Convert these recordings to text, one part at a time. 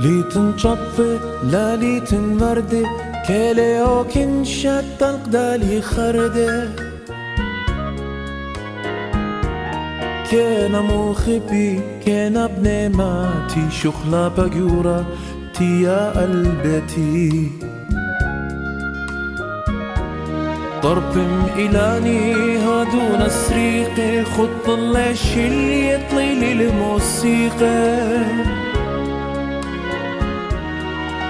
ليتن شطة لا ليتن وردة كالي اوكن شتى القدالي خردة كان مخبي كان ابن ماتي شخلة بجورة تيا قلبتي ضرب إلاني هادون السريقة خط الليش اللي يطلي الموسيقى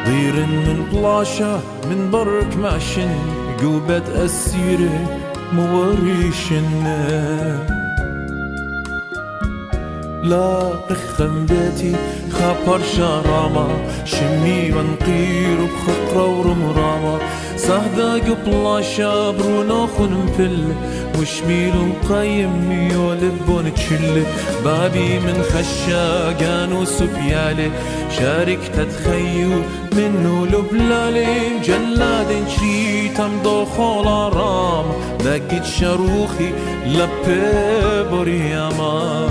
ضير من بلاشة من برك معشن قوبة أسيرة موريشن لا رخم بيتي خابر شراما شمي ونقير بخقرة ورمراما سهدا قبلا شابرو خنمفل وشميل مقيم يولبون تشل بابي من خشاقان وسبيالي شارك تتخيو منو لبلالي جلاد شريتم دخول رام دقت شروخي لبي برياما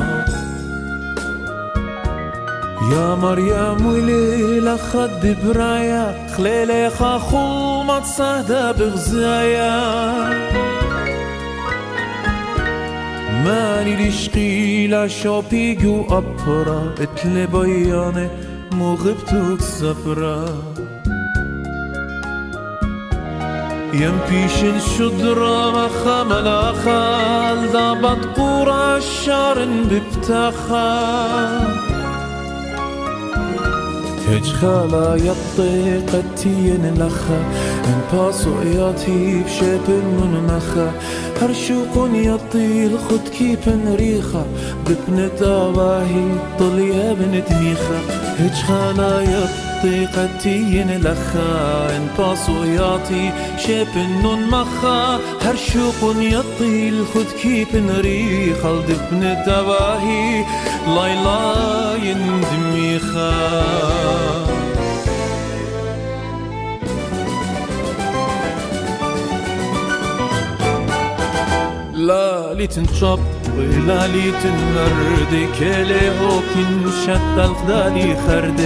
يا مريم وليلة خد برايا خليلي خاخول ما تصهدى بغزايا ماني لشقي لا شوبيقو أبرا اتلي بياني مو غبتوك سفرا يمبيشن شدرا مخا ملاخال دابت قورا الشارن ببتاخا هج خالا يطي قتين لخا ان باسو ياتي بشيب من مخا هرشوق يطي الخد كيبن ريخا ببنة دواهي طليا بنت ميخا هج خالا يطي قتين لخا ان باسو ياتي شيب من مخا هرشوق يطي الخد كيبن ريخا ببنة دواهي لايلا يندميخا لا لتنشب ولا لتنرد كالي هوكن شتى الخدالي خرد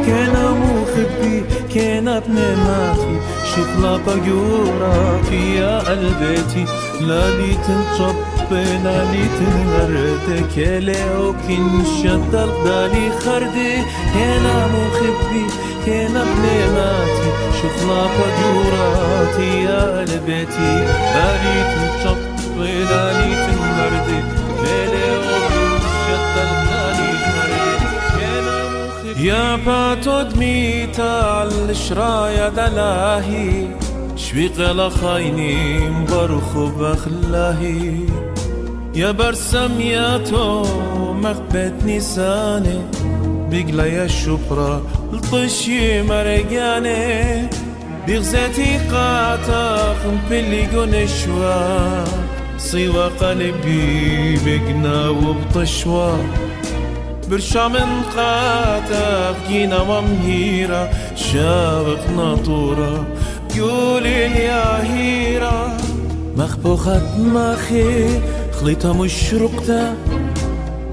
كان مخبي كان ابن ماتي شغلة بجورة في قلبتي لا لتنشب ولا لتنرد كالي هوكن شتى الخدالي خرد كان مخبي كان ابن ماتي شغلة بجورة في قلبتي لا لتنشب ولا ليت الورد كالي وشتى الغالي خرد يا باتو دميتا عالشرايا دلاهي شويق لخايني مبرخو بخلاهي يا برسم يا تو مخبت نساني بقلا يا شبرا الطشي مرقاني بغزتي قاطع بلي قنشوا صيوة قلبي بقنا وبطشوا برشا من قاطع جينا ومهيرة شابق ناطورة قولي يا هيرة مخبوخة ماخي خليتها مشرقتا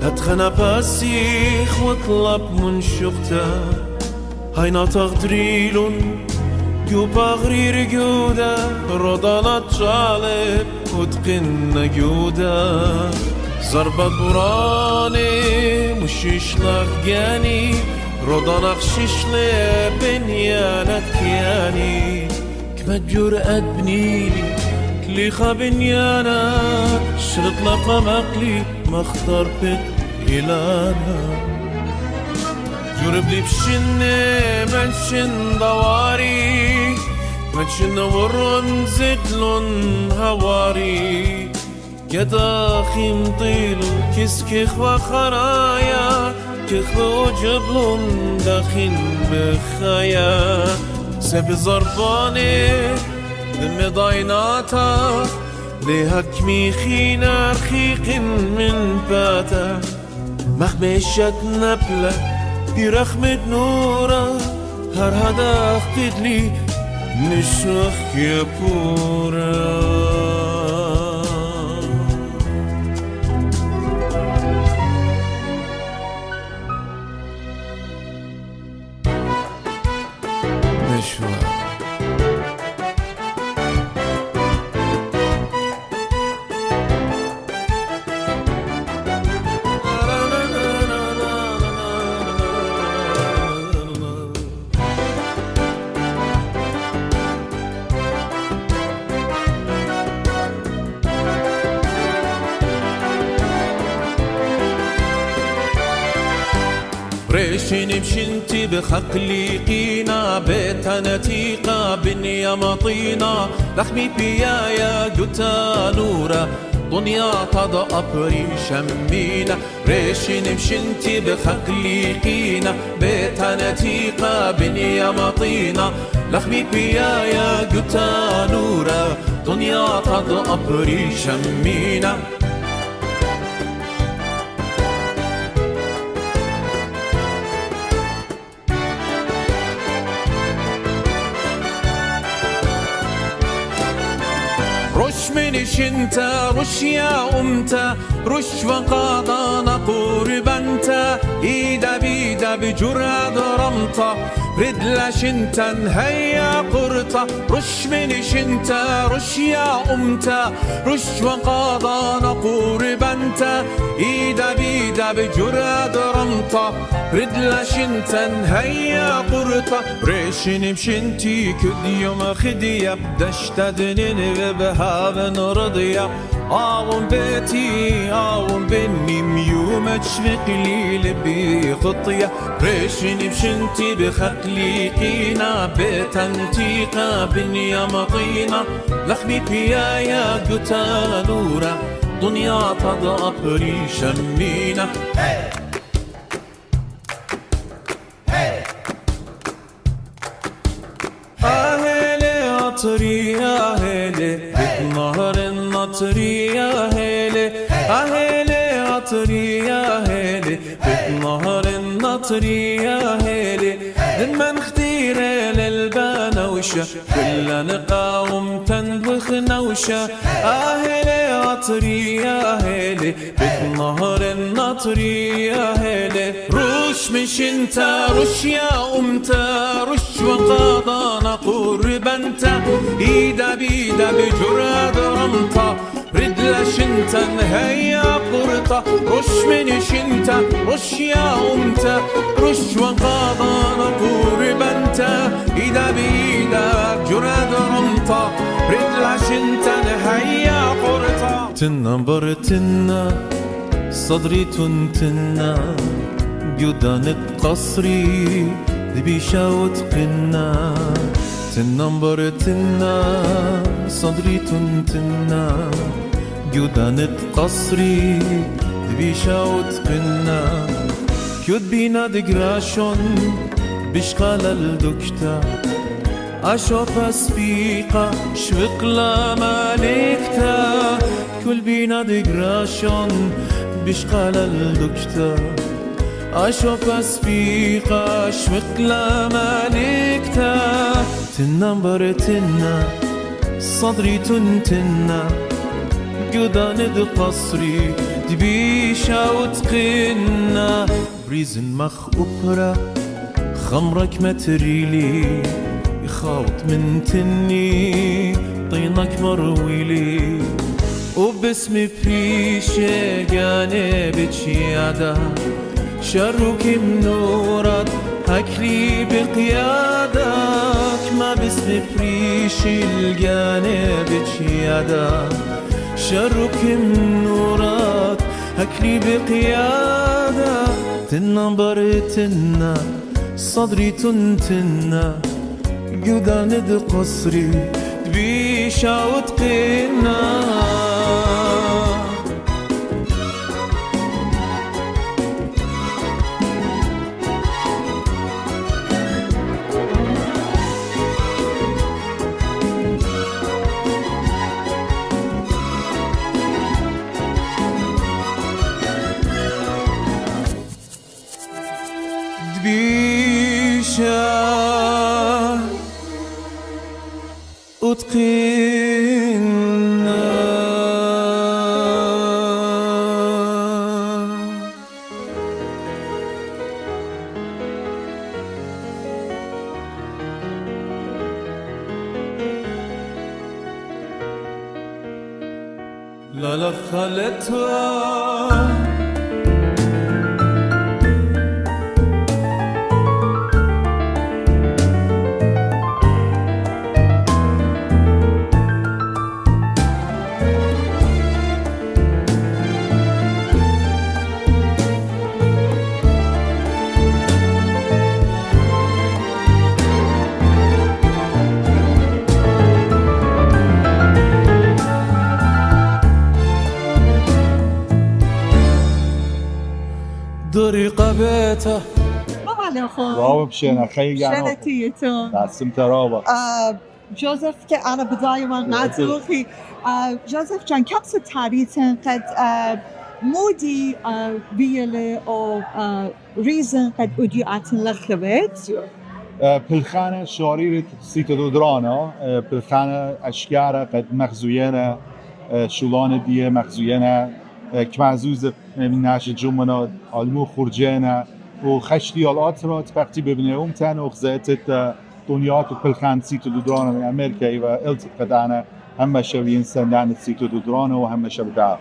هتخنا باسيخ واطلب من شقتا هاي ناطق دريلون جوبا غرير جودا رضانات جالب وتقن جودا زربة براني مشيش لغاني رضانا خشيش لي بنيانك كياني كما جرأت بنيلي كليخة بنيانا شرط لقى مقلي ما اختار بك إلانا جرب لي بشنة منشن دواري منشن ورن زدلن هواري يدا خيم طيل كسكخ وخرايا كخ وجبلن داخل بخايا سبي زرباني دم ضايناتا لهك ميخينا رخيق من باتا مخمشت نبلة برخمة نورا هر هدا اختد لي نشوخ كبورا نشوى ريشين بشنتي بخقليقينا بيتا نتيقة بنيا مطينا لخمي بيايا قتا نورا دنيا تضا أبري شمينا ريشين بشنتي بخقليقينا بيتا نتيقة بنيا مطينا لخمي بيايا قتا نورا دنيا تضا أبري شمينا رش منش انت رش يا امتا رش وقاضانا قرب انت ايدا بيدا بجراد رمطة ردلش انت هيا قرطة رش منش انت رش يا امتا رش وقاضانا قرب انت ايدا بيدا بجراد رمطة ردلش انت هيا قرطة ريشن بشنتي كد يوم خدية بدشتدنين بهابن رضية آون بيتي آون بني ميوم تشفق لي لبي خطية ريشن بشنتي بخقليقينا بتنتيقة بنيا مطينة لخمي بيايا قتا نورا دنيا تضا بري شمينا نطري يا هيلي بنهر النطري يا هيلي هيلي نطري يا هيلي بنهر النطري يا هيلي من ختيرة للبنوشة كلنا نقاوم تندوخ نوشة هيلي نطري يا هيلي بنهر النطري يا هيلي رش مش انت رش يا امتا رش وقاضانا قرب انت ايدا بيدا بجراد رمطة ردلش انت هيا قرطة رش منش انت رش يا امتا رش وقاضانا قرب انت ايدا بيدا بجراد رمطة ردلش انت هيا قرطة تنا برتنا صدري تنتنا جدان قصري دبيشا وتقنا تنمبر تنا صدري تنتنا جدان قصري دبيشا وتقنا كيود بينا دقراشون بشقال الدكتا أشو بسبيقة شوقلا مالكتا كل بينا دقراشون بشقال الدكتا أشو بسبيقة شوقلا مالكتا تنمبر تنا صدري تنتنا قدان قصري دبيشا وتقنا بريزن مخ أبرا خمرك متريلي يخاوط من تني طينك مرويلي وباسم بريشة جاني بتشيادة شروك منورات هكلي بقيادك ما باسم بريش الجاني بتشيادة شروك منورات هكلي بقيادة تنبر تنا صدري تنتنا قدان قصري دبيشا وتقنا دبيشا وتقنا لا لا خالتها طريقة بيته طبعا اخوي رابع بشينا خيي يعني شنتيتون سمت رابع جوزيف أنا بداية ما نعتوخي جوزيف كان كبسة تاريخن قد مودي بيلي أو ريزن قد أدي أتن لخبت بالخانة شاريرة سيتو دودرانا بالخانة أشكارة قد مخزوينة شولان ديه مخزوينة كمعزوزة من ناش جمنا علمو خرجينا وخشتي الأطرات وقتی ببینیم تن و خزایت دنیات و بالخانة سيتو دودرانا من أمريكا وقلت قدانا هم شوين سندان سيتو دودرانا وهم شبدا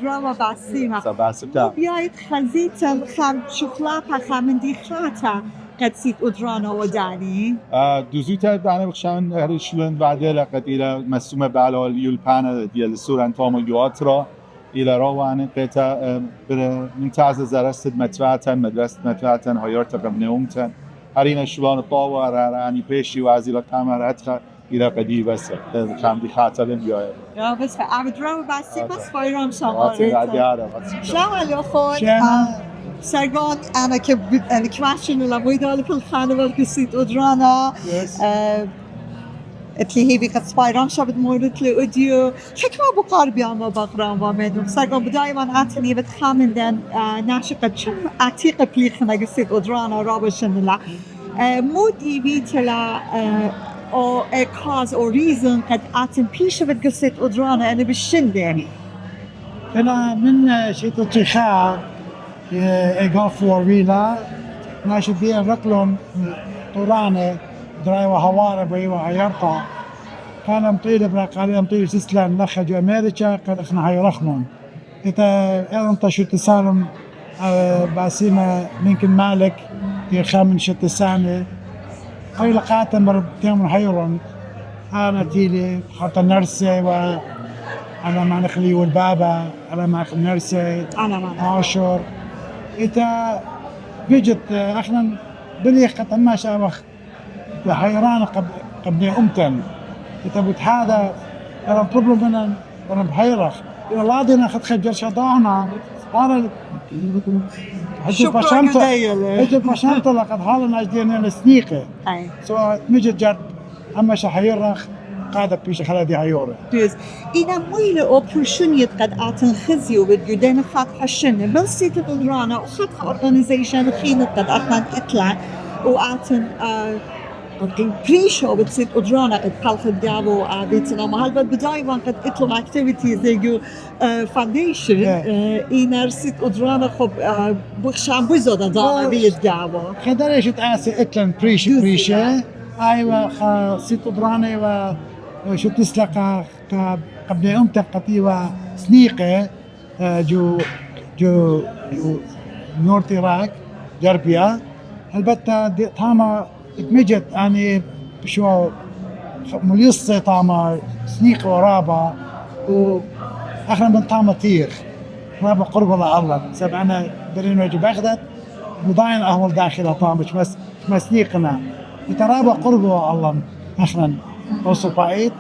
دراما باسيمة سباسبتا بيايد خزيت الخم شخلاقة خمندي خاتا قد سيت أدرانا وداني دوزوتا دانا بخشان هرشلون بعده لقد إلى مسومة بعلا اليولبانا ديال السوران تاما يواترا إلى روان قيتا ممتازة زرست مدفعتا مدرسة مدفعتا هايرتا قبنيومتا هرين شلون الطاوة راني بيشي وعزي لقامة رتخا إلى قدي بس كان دي خاطر بياي يا بس دراما باسيمة سفايرام شامارتا شامل أخوي سرگان أنا كماشين لما يدال في الخانة والكسيت أدرانا اتلي هي بقت سبايران شابت مورت لي أوديو حكمة بقاربي أما بقرام ومدوم سرگان بدايما عاتني بتخامن دان ناشقة شم عتيقة بليخنا قسيت أدرانا رابشن لا مودي بيتلا أو cause أو reason قد عاتن بيشة بتقسيت أدرانا أنا بالشندة أنا من شيء تشيخا إيقاف وريلا ناشد بيه رقلهم طورانة درايوة هوارة بيوة عيارقة كان مطيل بلا قال مطيل سيسلان نخجو أمريكا قال إخنا هيرخمون إذا أنت شو تسالم باسيمة ممكن مالك يخامن شو تسانة هاي لقاتا مرتين من هيرون أنا تيلي حتى نرسي أنا مع نخلي والبابا أنا مع نرسي أنا مع عاشور إتا بيجت أخنا بليخ قد ما شابخ حيران قبل أمتن إتا بتحاذا أنا بطلب منن أنا بحيرخ إذا لادينا خد خجر شضاعنا أنا حجب بشانتا لقد حالنا أجدينا السنيقة سواء مجد جرد أما شحيرخ قاعدة بيش خلادي عيورة. دوز إنا مويلة أوبرشنيت قد أعطن خزيو بدينا فاتحة الشنة بلسيت درانا وخطها أورغانيزيشن خينة قد أخنا تطلع وأعطن بريشو بتصير أدرانا قد خلف الدابو بيتنا محل بدايما قد اطلب اكتيفيتيز زيجو فانديشن إنا رسيت أدرانا خب بخشان بزودة دانا بيدابو خدريش تأسي اتلن بريشة أيوة سيت أدرانا وشو تسلق قبل يوم تقطيوا سنيقة جو نورت العراق جربيا البتة طعمة مجد يعني شو مليصة طعمة سنيقة ورابة وآخر من طعمة تيخ رابة قرب الله سبعنا برين وجه بغداد مضاين أهول داخلها طعمة ما سنيقنا يترابة قرب الله آخرا وصل بعيد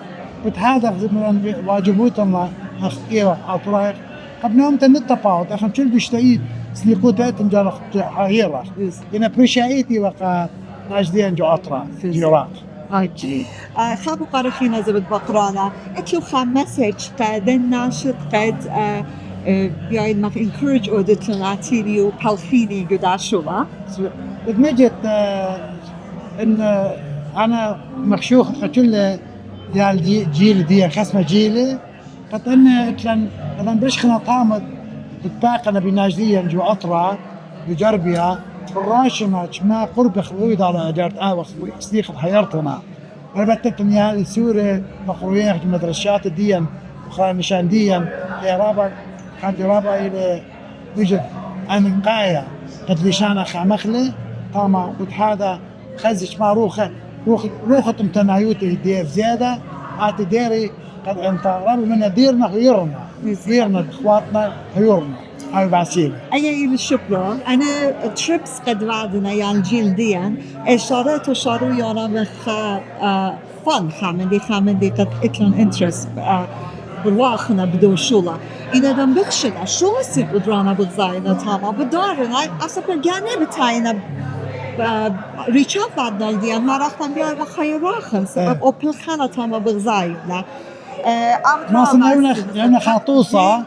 بتحادث من واجبوت الله أخيرا أطراق قبل يوم تنتفاوت أخم شل بيشتايد سنيقوتات نجال حيرا إن بريشايتي وقا ناجدين جو أطراق جيرات هاي خابو قارخينا زبد بقرانا اتلو خام مسج قد الناشط قد بيايد ما في encourage أودت لنعتيني وبالفيني قداشولا بتمجد إن أنا مخشوخ كل ديال جيل دي خصمة جيلي قد إن أنا برشخنا طامد بتباقنا بناجديا جو أطرا بجربيا الراشمة ما قرب خلويد على جارت صديقة حيرتنا أنا بتتني هذه سورة مخرويين في المدرسات ديا وخلال نشان ديا رابا كان رابا إلى يوجد أن قاية قد لشانا خامخلة طاما قد هذا خزش ما روخة امتنايوت دير زيادة عاد ديري قد انت رابا من ديرنا غيرنا ديرنا اخواتنا غيرنا هاي بعسيل أي الشكر أنا تريبس قد بعدنا يعني الجيل ديان إشارات وشارو يانا مخ فن خامندي قد إتلن إنترست بالواخنا بدو شولا إذا دم بخشنا شو سيد بدرانا بغزاينا تاما بدارنا أصلا برجاني بتاعنا ريتشات بعدنا ديان ما راحنا بيا بخير راخن سبب أوبل خانة تاما بغزاينا ما صنعنا خاطوصة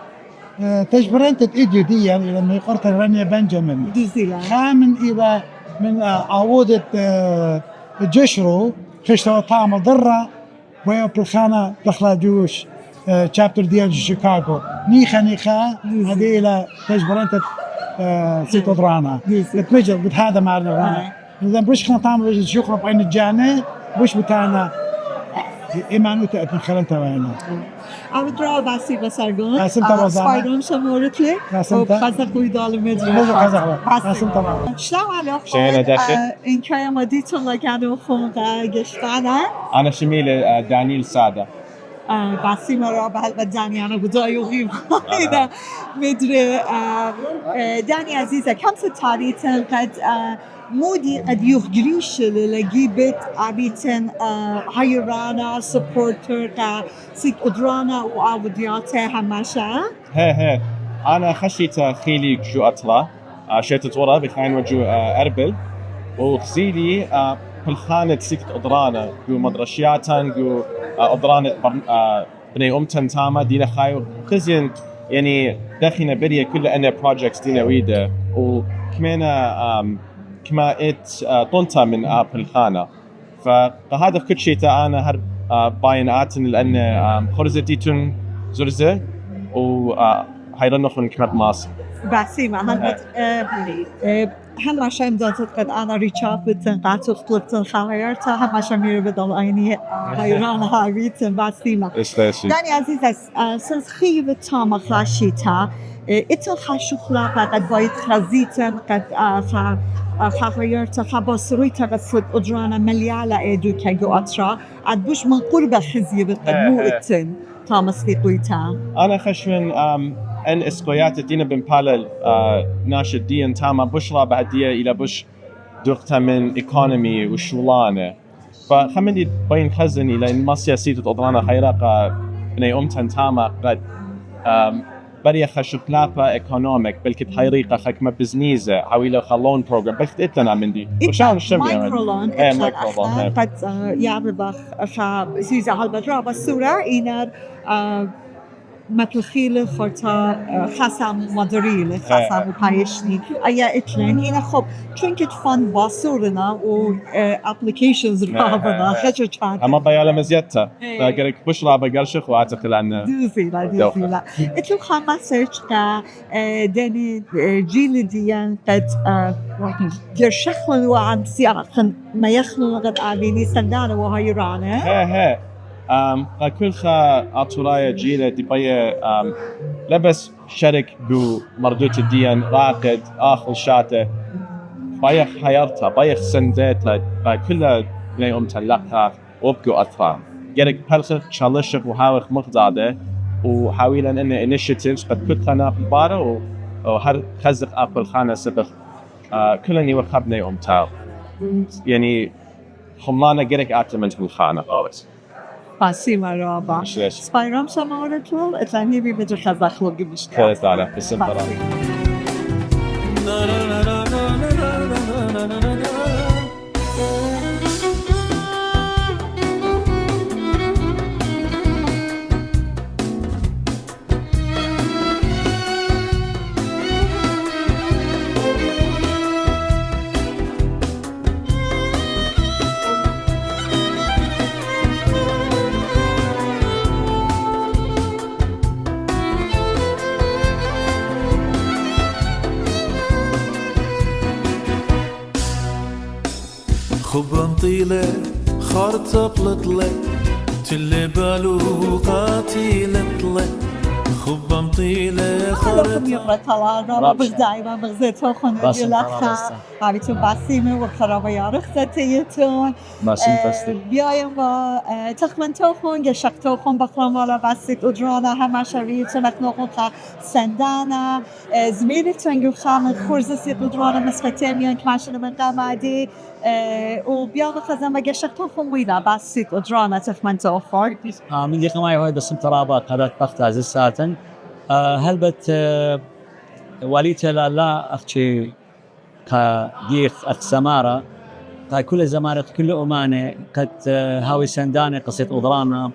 تجبرنت الإيديو دي يعني لما يقرت رانيا بنجامين خامن إلى من عودة جشرو خشتوا طعم ضرة ويا بالخانة دخل جوش شابتر ديال شيكاغو نيخا هذه إلى تجبرنت سيتو درانا تمجل بهذا معنا رانا إذا بوش خنا طعم بوش شكرا بعين الجانة بوش بتاعنا إيمانو تأتي خلنتا وينا أودرا باسي بسرگون سپایدارم سپایدارم شمارتلی و خزق ویدال مدرسه شلون عليكم؟ إن كان مديتون لكانوا خونق قشتانا أنا شميل دانيال سادة باسي مرة بهالبداني أنا بداية غيب إذا مدري داني عزيزة كم ستاريتن قد مودي قد يخجريش لجيبت عبيتن هايرانا سبورتر سيت أدرانا وعودياته هماشا هي أنا خشيت خيلي جو أطلع شيت تورا بخاين وجو أربل وخزيلي بالخانة سيت أدرانا جو مدرشياتن جو أدرانا بني أمتن تاما دينا خايو خزين يعني دخينا بريا كل أنا بروجكتس دينا ويدا وكمينا كما طنطا من بالخانة فهذا كل شيء أنا هر بايناتن لأن خرزة ديتون زرزة وهيرنا خلنا كمان ماس باسيمة هل عشان دانت قد أنا ريتشارد بتنقاطع فلتن خلايرتا هم عشان ميري بدل عيني هيران هاويتن باسيمة داني عزيزة سنس خيبة تاما خاشيتا إتل خاشو خلاقا قد بايد خزيتن قد خلايرتا خباصريتا قد فد أدرانا مليالة إيدو كيجو أطرا عد بوش من قرب خزية قد مو إتن تاما سليقويتا أنا خشون أن إسقيات دينا بمبالل ناشد دين تاما بشرى بعدية إلى بش دقتا من إيكونومي وشولانة فخمني بين خزن إلى إن ما سياسية أضرانا خيراقة بني أمتن تاما قد بريا خشوكلابا إيكونوميك بلكت حيريقة خكمة بزنيزة حويلة خلون بروجرام بلكت إتلنا من دي وشان الشمية مايكرولون قد يعرض زيزة هالبدرا بالصورة إنر مثل خيل خورتا خسام مدريل خسام وبايشني أي إتلين هنا خب ترينكت فان باصورنا و applications رابنا خشوا شان أما بيالا مزيتها فقرك بشرى بقرشخ وأعتقد أن دوزيلا إتلو خامة سيرش كا داني جيل ديان قد يرشخلن وعن سياقن ما يخلن قد آليني سندانا وهيرانا هي كل أطرايا جيلة دبي لبس شرك جو مردوت الدين راقد آخر شاته بايخ حيرتها بايخ سندات كلها بني تلقها وبقوا أطفال جرك بلخ شالشك وحاوخ مقدادة وحاولا إن initiatives قد كل خنا بالبارة وهر خزق أبل خانة سبخ كلني وخبني تاو يعني خملانا جرك أعتمد بالخانة خالص باسيمة رابع سبايرام شمارتول اتلاني بي بدر خزاخ لوگي بشتا خلاص على بسم الله خبرن طيلة خارطة بلطلة تلي بالو قاتلة طلة خبم طيلة لكم يقرأ طلال رابا بس دائما بغزيتو خون باسم يلخا طرابلسة. هابيتون باسيمة وخرابا يا رختتيتون باسم تسلي بیایم با تخمنتو خون گشکتو خون بخرام والا بسید ادرانا همه شویتون اکنو خون خا سندانا زميلتون جو خام خورز سید ادرانا مسفتين میان کماشن من قمادی و بیام خزم گشکتو خون ویلا بسید ادرانا تخمنتو خون من دي قماي هاي باسم طرابة قرأت بخت عزيز ساعتن هلبت واليتها لا أختي كديخ أخت سمارة كل زمارة كل أمانة قد هاوي سندانة قصة أضرانا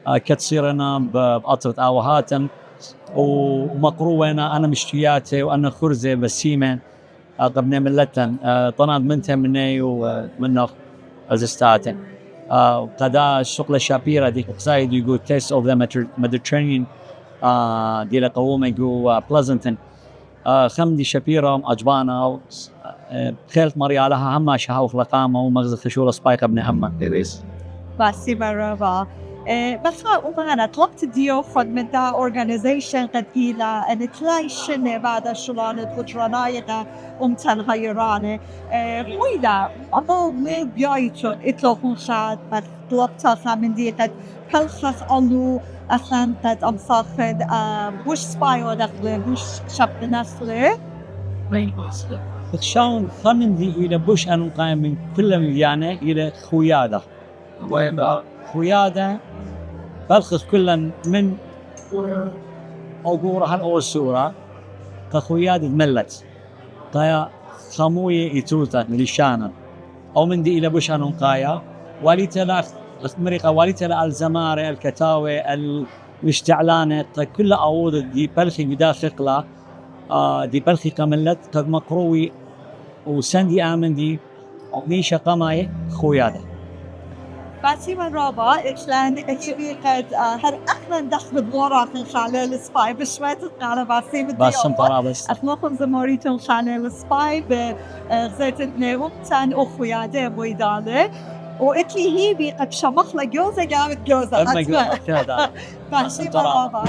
كتصيرنا بقطرة آوهاتم ومقرونا أنا مشتياتي وأنا خرزة بسيمة قبل ملتن طناد منتها مني ومنه أزستاتن وقدا الشغلة شابيرة دي قصايد يقول taste of the Mediterranean دي لقومة يقول بلازنتن خمدي شابيرة أجبانا خيلت مريالها هما شهاوخ لقامة ومغزة خشورة سبايقة ابن هما باسی برابا بخوا اومانا طلبت ديو خود من دا اورجانيزيشن قد إلى أن تلايشن بعد شلون تغجراناينا تنغيرانه ويدا أما مي بيايتون إطلقون شاد بل طلبتا خامن دي قد هلخخ ألو أخان قد أمساخد وش سبايو دخله وش شاب نسله شلون خمندي إلى بوش أنو قايم من كل مليانة إلى خويادة خويادة بلخص كلا من أقورة هالأول سورة كخويادة ملت قايا خموية إتوتا لشانا أو من دي إلى بوش أنو قايا واليتلا مريقة واليتلا الزمارة الكتاوي المشتعلانة كل أعوض دي بلخي بدا ثقلة دي بلخي كملت قد مقروي وسندي آمن دي نيشة قماي خويادة باسی من رابا إشلان إشبي قد هر أخنا دخل بغورات خلال السباي بشوية قال باسی من باسم طرابلسة أخناكم زماريتون خلال السباي بغزيت النوم تان أخوياده ويداله وإتلي هي بي قد شمخ لجوزة قامت جوزة أما قلت كذا باسی من رابا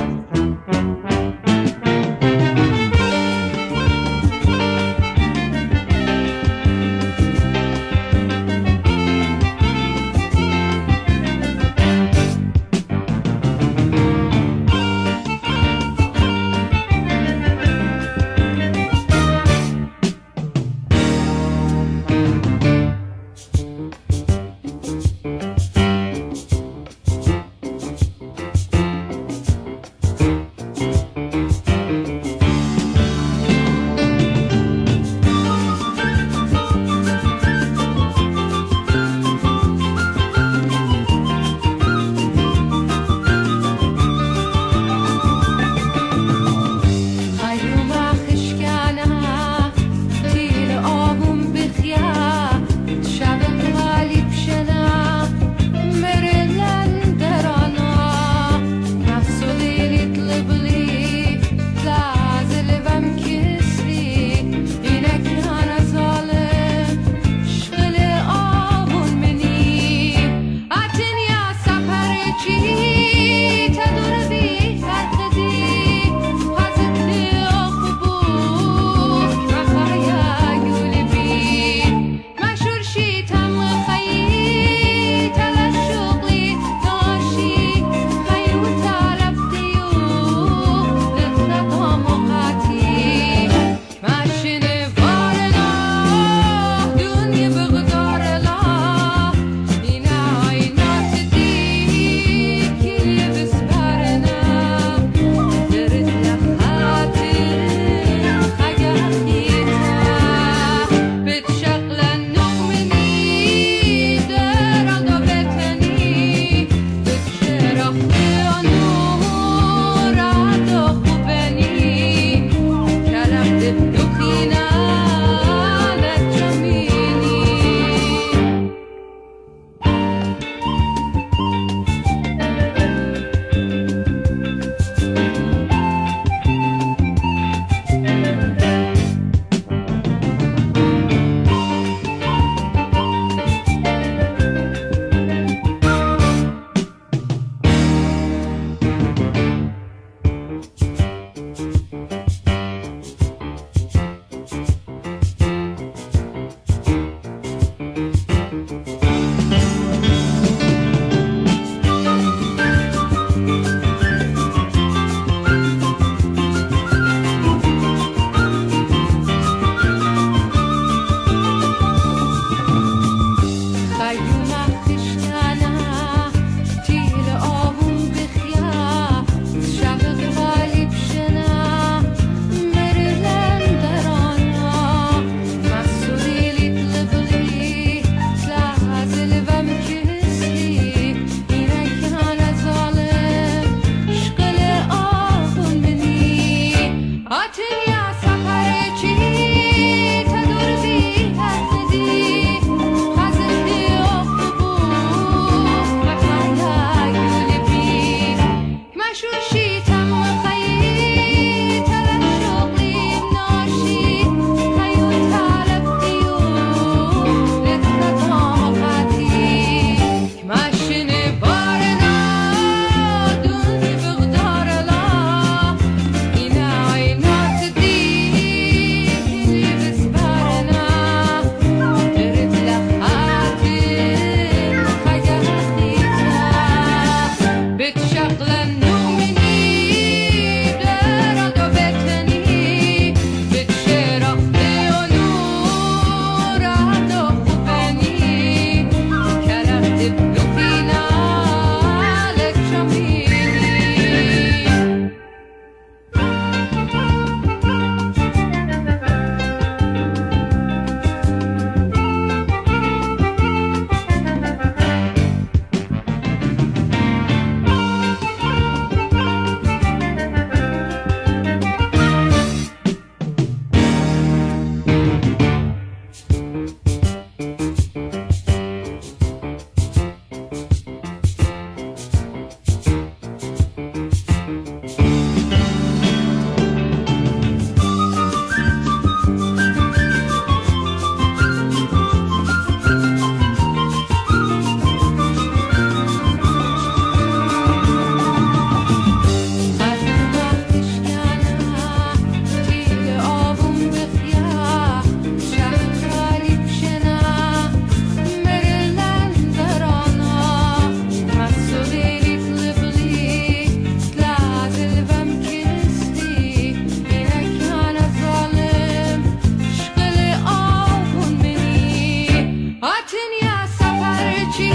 Well,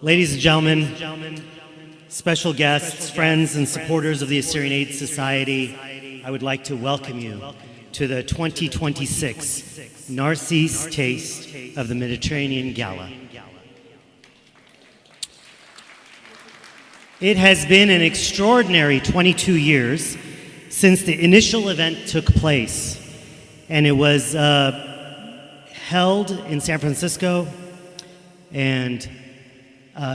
ladies and gentlemen, special guests, friends, and supporters of the Assyrian Aid Society, I would like to welcome you to the 2026 Narsai's Taste of the Mediterranean Gala. It has been an extraordinary 22 years since the initial event took place, and it was held in San Francisco, and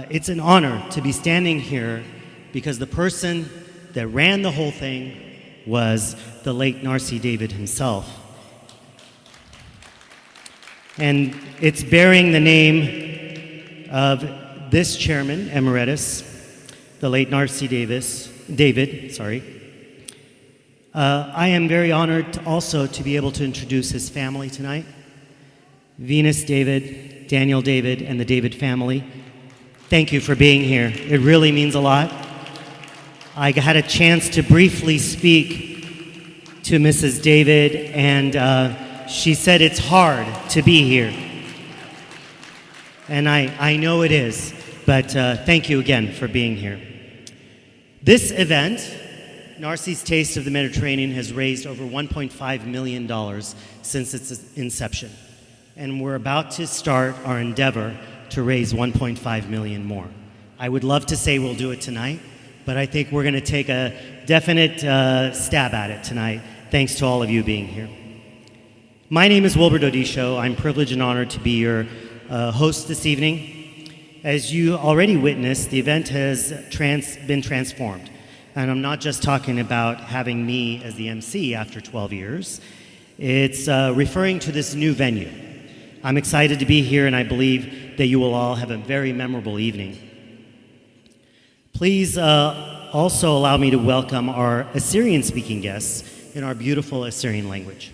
it's an honor to be standing here because the person that ran the whole thing was the late Narsai David himself. And it's bearing the name of this chairman, emeritus, the late Narsai David. I am very honored also to be able to introduce his family tonight. Venus David, Daniel David, and the David family. Thank you for being here. It really means a lot. I had a chance to briefly speak to Mrs. David, and she said it's hard to be here. And I know it is, but thank you again for being here. This event, Narsai's Taste of the Mediterranean, has raised over $1.5 million since its inception. And we're about to start our endeavor to raise 1.5 million more. I would love to say we'll do it tonight, but I think we're going to take a definite stab at it tonight, thanks to all of you being here. My name is Wilbur Dodisho. I'm privileged and honored to be your host this evening. As you already witnessed, the event has been transformed. And I'm not just talking about having me as the MC after 12 years. It's referring to this new venue. I'm excited to be here, and I believe that you will all have a very memorable evening. Please also allow me to welcome our Assyrian-speaking guests in our beautiful Assyrian language.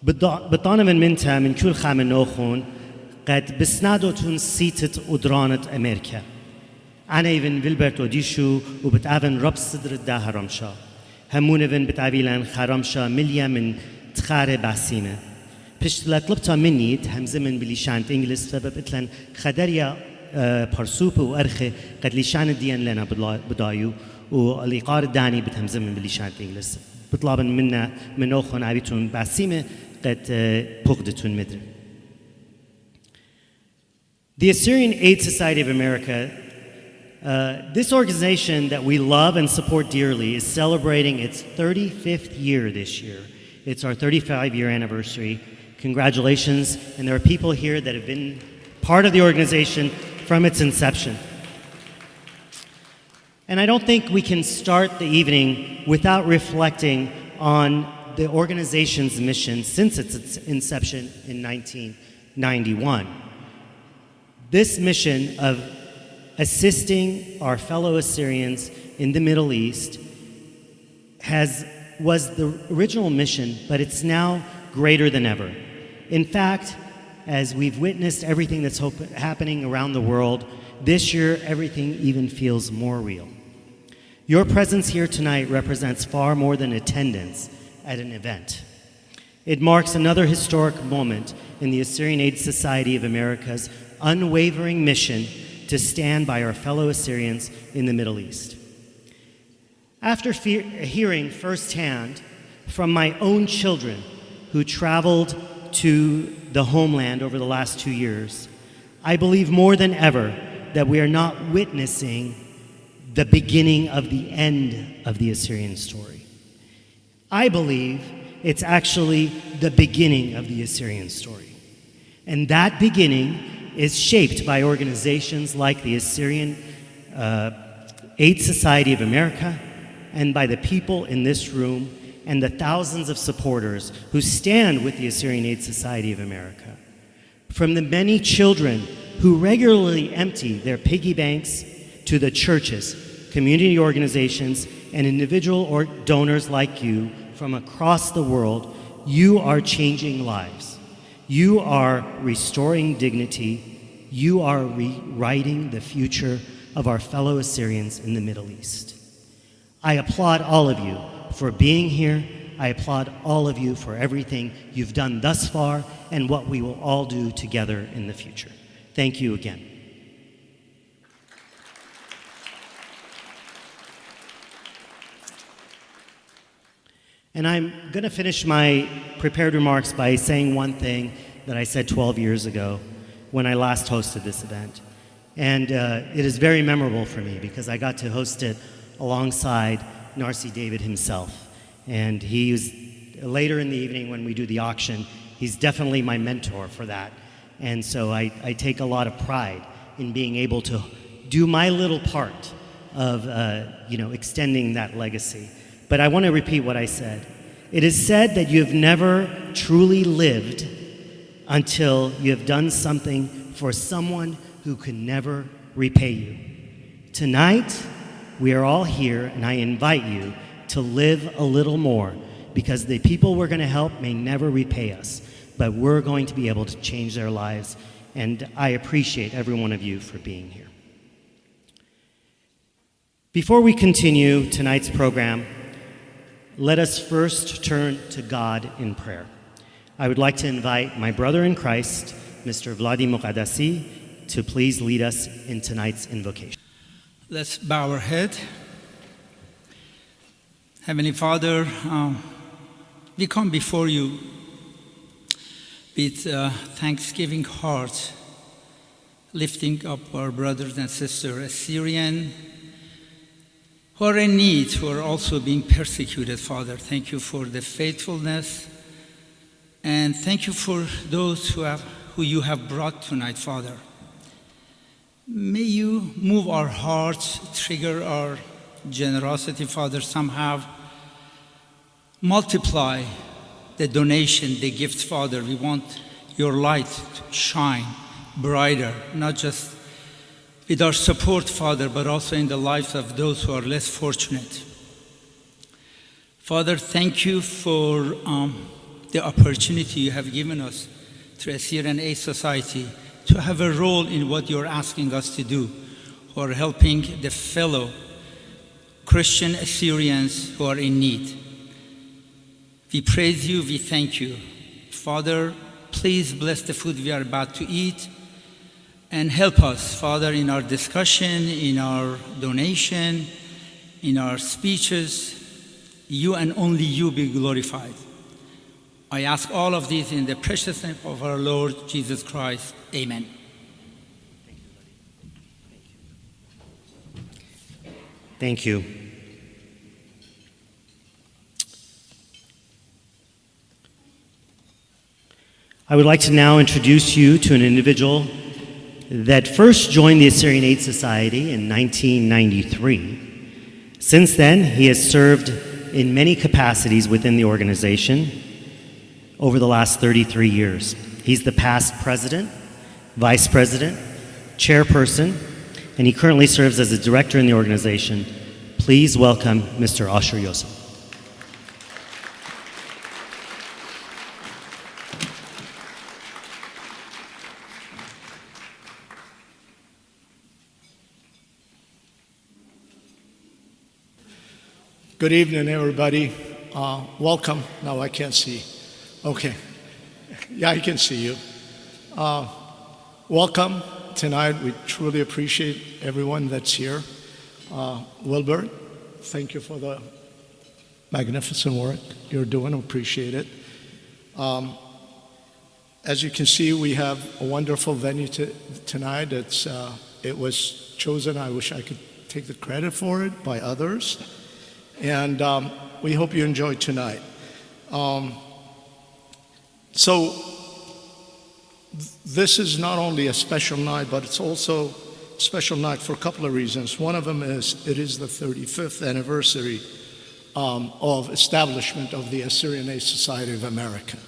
بطانم منتا من كل خام نوخون قد بسنادوتون سيتت ودرانة أمريكا أنا إيفن فيلبرت أوديشو وبتعافن رب صدر الداها رمشا همون إيفن بتعافيلان خارمشا مليا من تخار باسيمة پشت لطلبتا منيت همزة من بليشانت إنجلس سبب إتلان خدريا برسوب وأرخي قد ليشان ديان لنا بدايو والإقار الداني بتهمزة من بليشانت إنجلس بطلبن منا من نوخون عبيتون باسيمة قد بغدتون مدر. The Assyrian Aid Society of America, this organization that we love and support dearly, is celebrating its 35th year this year. It's our 35-year anniversary. Congratulations, and there are people here that have been part of the organization from its inception. And I don't think we can start the evening without reflecting on the organization's mission since its inception in 1991. This mission of assisting our fellow Assyrians in the Middle East was the original mission, but it's now greater than ever. In fact, as we've witnessed everything that's happening around the world, this year everything even feels more real. Your presence here tonight represents far more than attendance at an event. It marks another historic moment in the Assyrian Aid Society of America's unwavering mission to stand by our fellow Assyrians in the Middle East. After hearing firsthand from my own children who traveled to the homeland over the last 2 years, I believe more than ever that we are not witnessing the beginning of the end of the Assyrian story. I believe it's actually the beginning of the Assyrian story. And that beginning is shaped by organizations like the Assyrian Aid Society of America and by the people in this room and the thousands of supporters who stand with the Assyrian Aid Society of America. From the many children who regularly empty their piggy banks to the churches, community organizations, and individual donors like you from across the world, you are changing lives. You are restoring dignity. You are rewriting the future of our fellow Assyrians in the Middle East. I applaud all of you for being here. I applaud all of you for everything you've done thus far and what we will all do together in the future. Thank you again. And I'm going to finish my prepared remarks by saying one thing that I said 12 years ago when I last hosted this event. And it is very memorable for me because I got to host it alongside Narsai David himself. And he's later in the evening when we do the auction, he's definitely my mentor for that. And so I take a lot of pride in being able to do my little part of extending that legacy. But I want to repeat what I said. It is said that you have never truly lived until you have done something for someone who can never repay you. Tonight, we are all here, and I invite you to live a little more, because the people we're going to help may never repay us, but we're going to be able to change their lives, and I appreciate every one of you for being here. Before we continue tonight's program, let us first turn to God in prayer. I would like to invite my brother in Christ, Mr. Vladi Muqaddasi, to please lead us in tonight's invocation. Let's bow our head. Heavenly Father, we come before you with thanksgiving heart, lifting up our brothers and sisters, Assyrian, who are in need, who are also being persecuted, Father. Thank you for the faithfulness, and thank you for those who you have brought tonight, Father. May you move our hearts, trigger our generosity, Father, somehow. Multiply the donation, the gift, Father. We want your light to shine brighter, not just with our support, Father, but also in the lives of those who are less fortunate. Father, thank you for the opportunity you have given us through Assyrian Aid Society to have a role in what you're asking us to do, or helping the fellow Christian Assyrians who are in need. We praise you, we thank you. Father, please bless the food we are about to eat, and help us, Father, in our discussion, in our donation, in our speeches. You and only you be glorified. I ask all of these in the precious name of our Lord Jesus Christ. Amen. Thank you. I would like to now introduce you to an individual that first joined the Assyrian Aid Society in 1993. Since then, he has served in many capacities within the organization over the last 33 years. He's the past president, vice president, chairperson, and he currently serves as a director in the organization. Please welcome Mr. Asher Yosef. Good evening, everybody. Welcome. No, I can't see. Okay. Yeah, I can see you. Welcome tonight. We truly appreciate everyone that's here. Wilbert, thank you for the magnificent work you're doing. Appreciate it. As you can see, we have a wonderful venue tonight. It was chosen, I wish I could take the credit for it, by others. And we hope you enjoy tonight. So this is not only a special night, but it's also a special night for a couple of reasons. One of them is it is the 35th anniversary of establishment of the Assyrian Aid Society of America.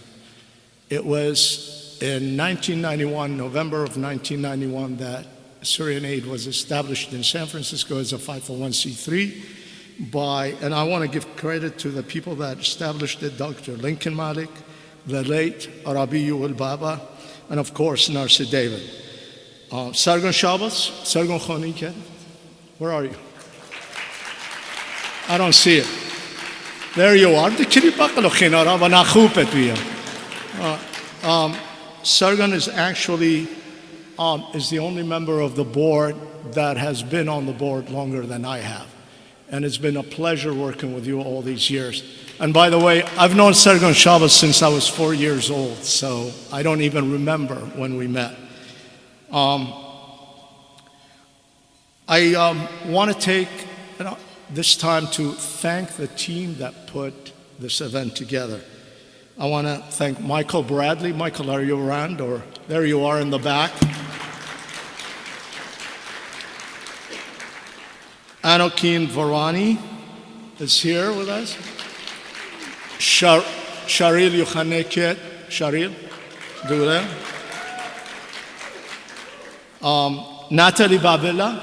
It was in 1991, November of 1991, that Syrian Aid was established in San Francisco as a 501c3 and I want to give credit to the people that established it, Dr. Lincoln Malik, the late Arabiyu al-Baba, and of course, Narsai David. Sargon Shabbos, Sargon Khoniket, where are you? I don't see it. There you are. Sargon is actually is the only member of the board that has been on the board longer than I have. And it's been a pleasure working with you all these years. And by the way, I've known Sargon Shabbos since I was 4 years old, so I don't even remember when we met. I want to take this time to thank the team that put this event together. I want to thank Michael Bradley. Michael, are you around? Or there you are in the back. Anokin Varani is here with us. Sharil Yochaneket. Sharil, do that. Natalie Babila.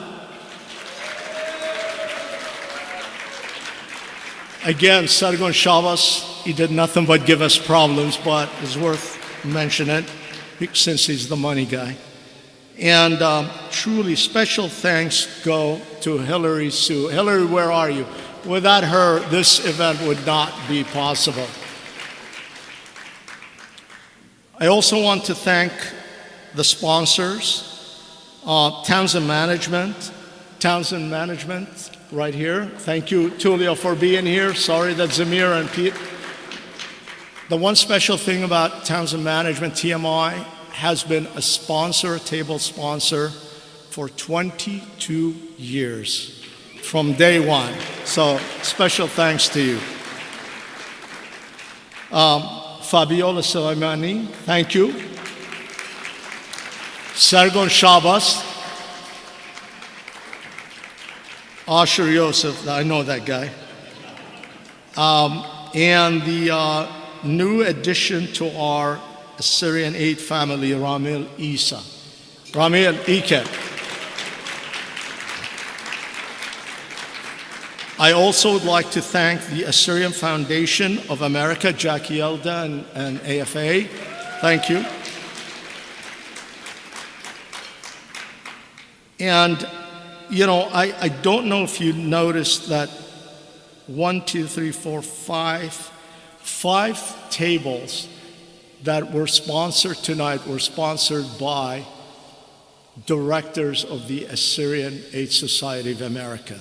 Again, Sargon Shabbos, he did nothing but give us problems, but it's worth mentioning since he's the money guy. And truly special thanks go to Hillary Sue. Hillary, where are you? Without her, this event would not be possible. I also want to thank the sponsors, Townsend Management, right here. Thank you, Tulio, for being here. Sorry that Zamir and Pete. The one special thing about Townsend Management, TMI, has been a sponsor, a table sponsor, for 22 years from day one. So special thanks to you. Fabiola Soleimani, thank you. Sargon Shabbos. Asher Yosef, I know that guy. And the new addition to our Assyrian Aid family, Ramil Isa. Ramil Iket. I also would like to thank the Assyrian Foundation of America, Jackie Elda and AFA. Thank you. And you know, I don't know if you noticed that 5 tables that were sponsored tonight were sponsored by directors of the Assyrian Aid Society of America.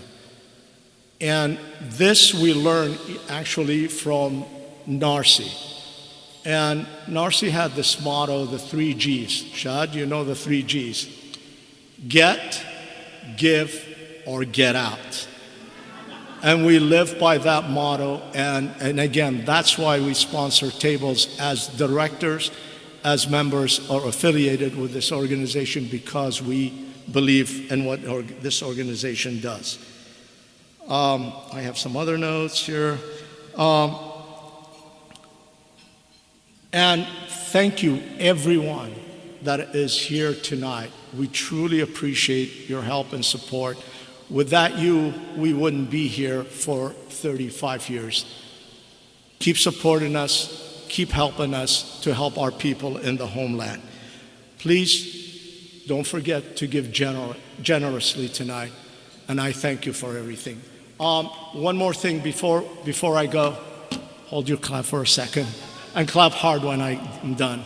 And this we learned actually from Narsai. And Narsai had this motto, the 3 Gs. Shad, you know the 3 Gs. Get, give, or get out. And we live by that motto, and again, that's why we sponsor tables as directors, as members, or affiliated with this organization, because we believe in what this organization does. I have some other notes here. And thank you, everyone that is here tonight. We truly appreciate your help and support. Without you, we wouldn't be here for 35 years. Keep supporting us, keep helping us to help our people in the homeland. Please don't forget to give generously tonight, and I thank you for everything. One more thing before I go. Hold your clap for a second, and clap hard when I'm done.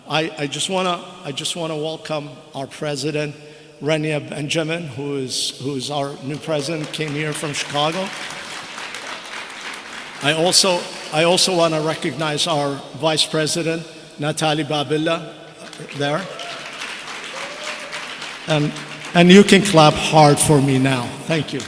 I just want to welcome our president, Renia Benjamin, who is our new president, came here from Chicago. I also want to recognize our vice president, Natalie Babila, there. And you can clap hard for me now. Thank you.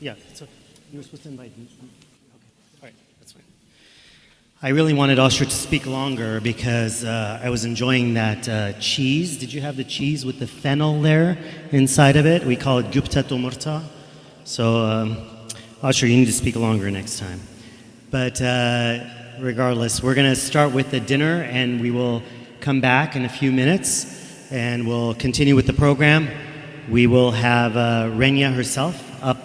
Yeah, so you were supposed to invite me. I really wanted Osher to speak longer because I was enjoying that cheese. Did you have the cheese with the fennel there inside of it? We call it gupta tumurta. So, Osher, you need to speak longer next time. But regardless, we're going to start with the dinner, and we will come back in a few minutes, and we'll continue with the program. We will have Renya herself up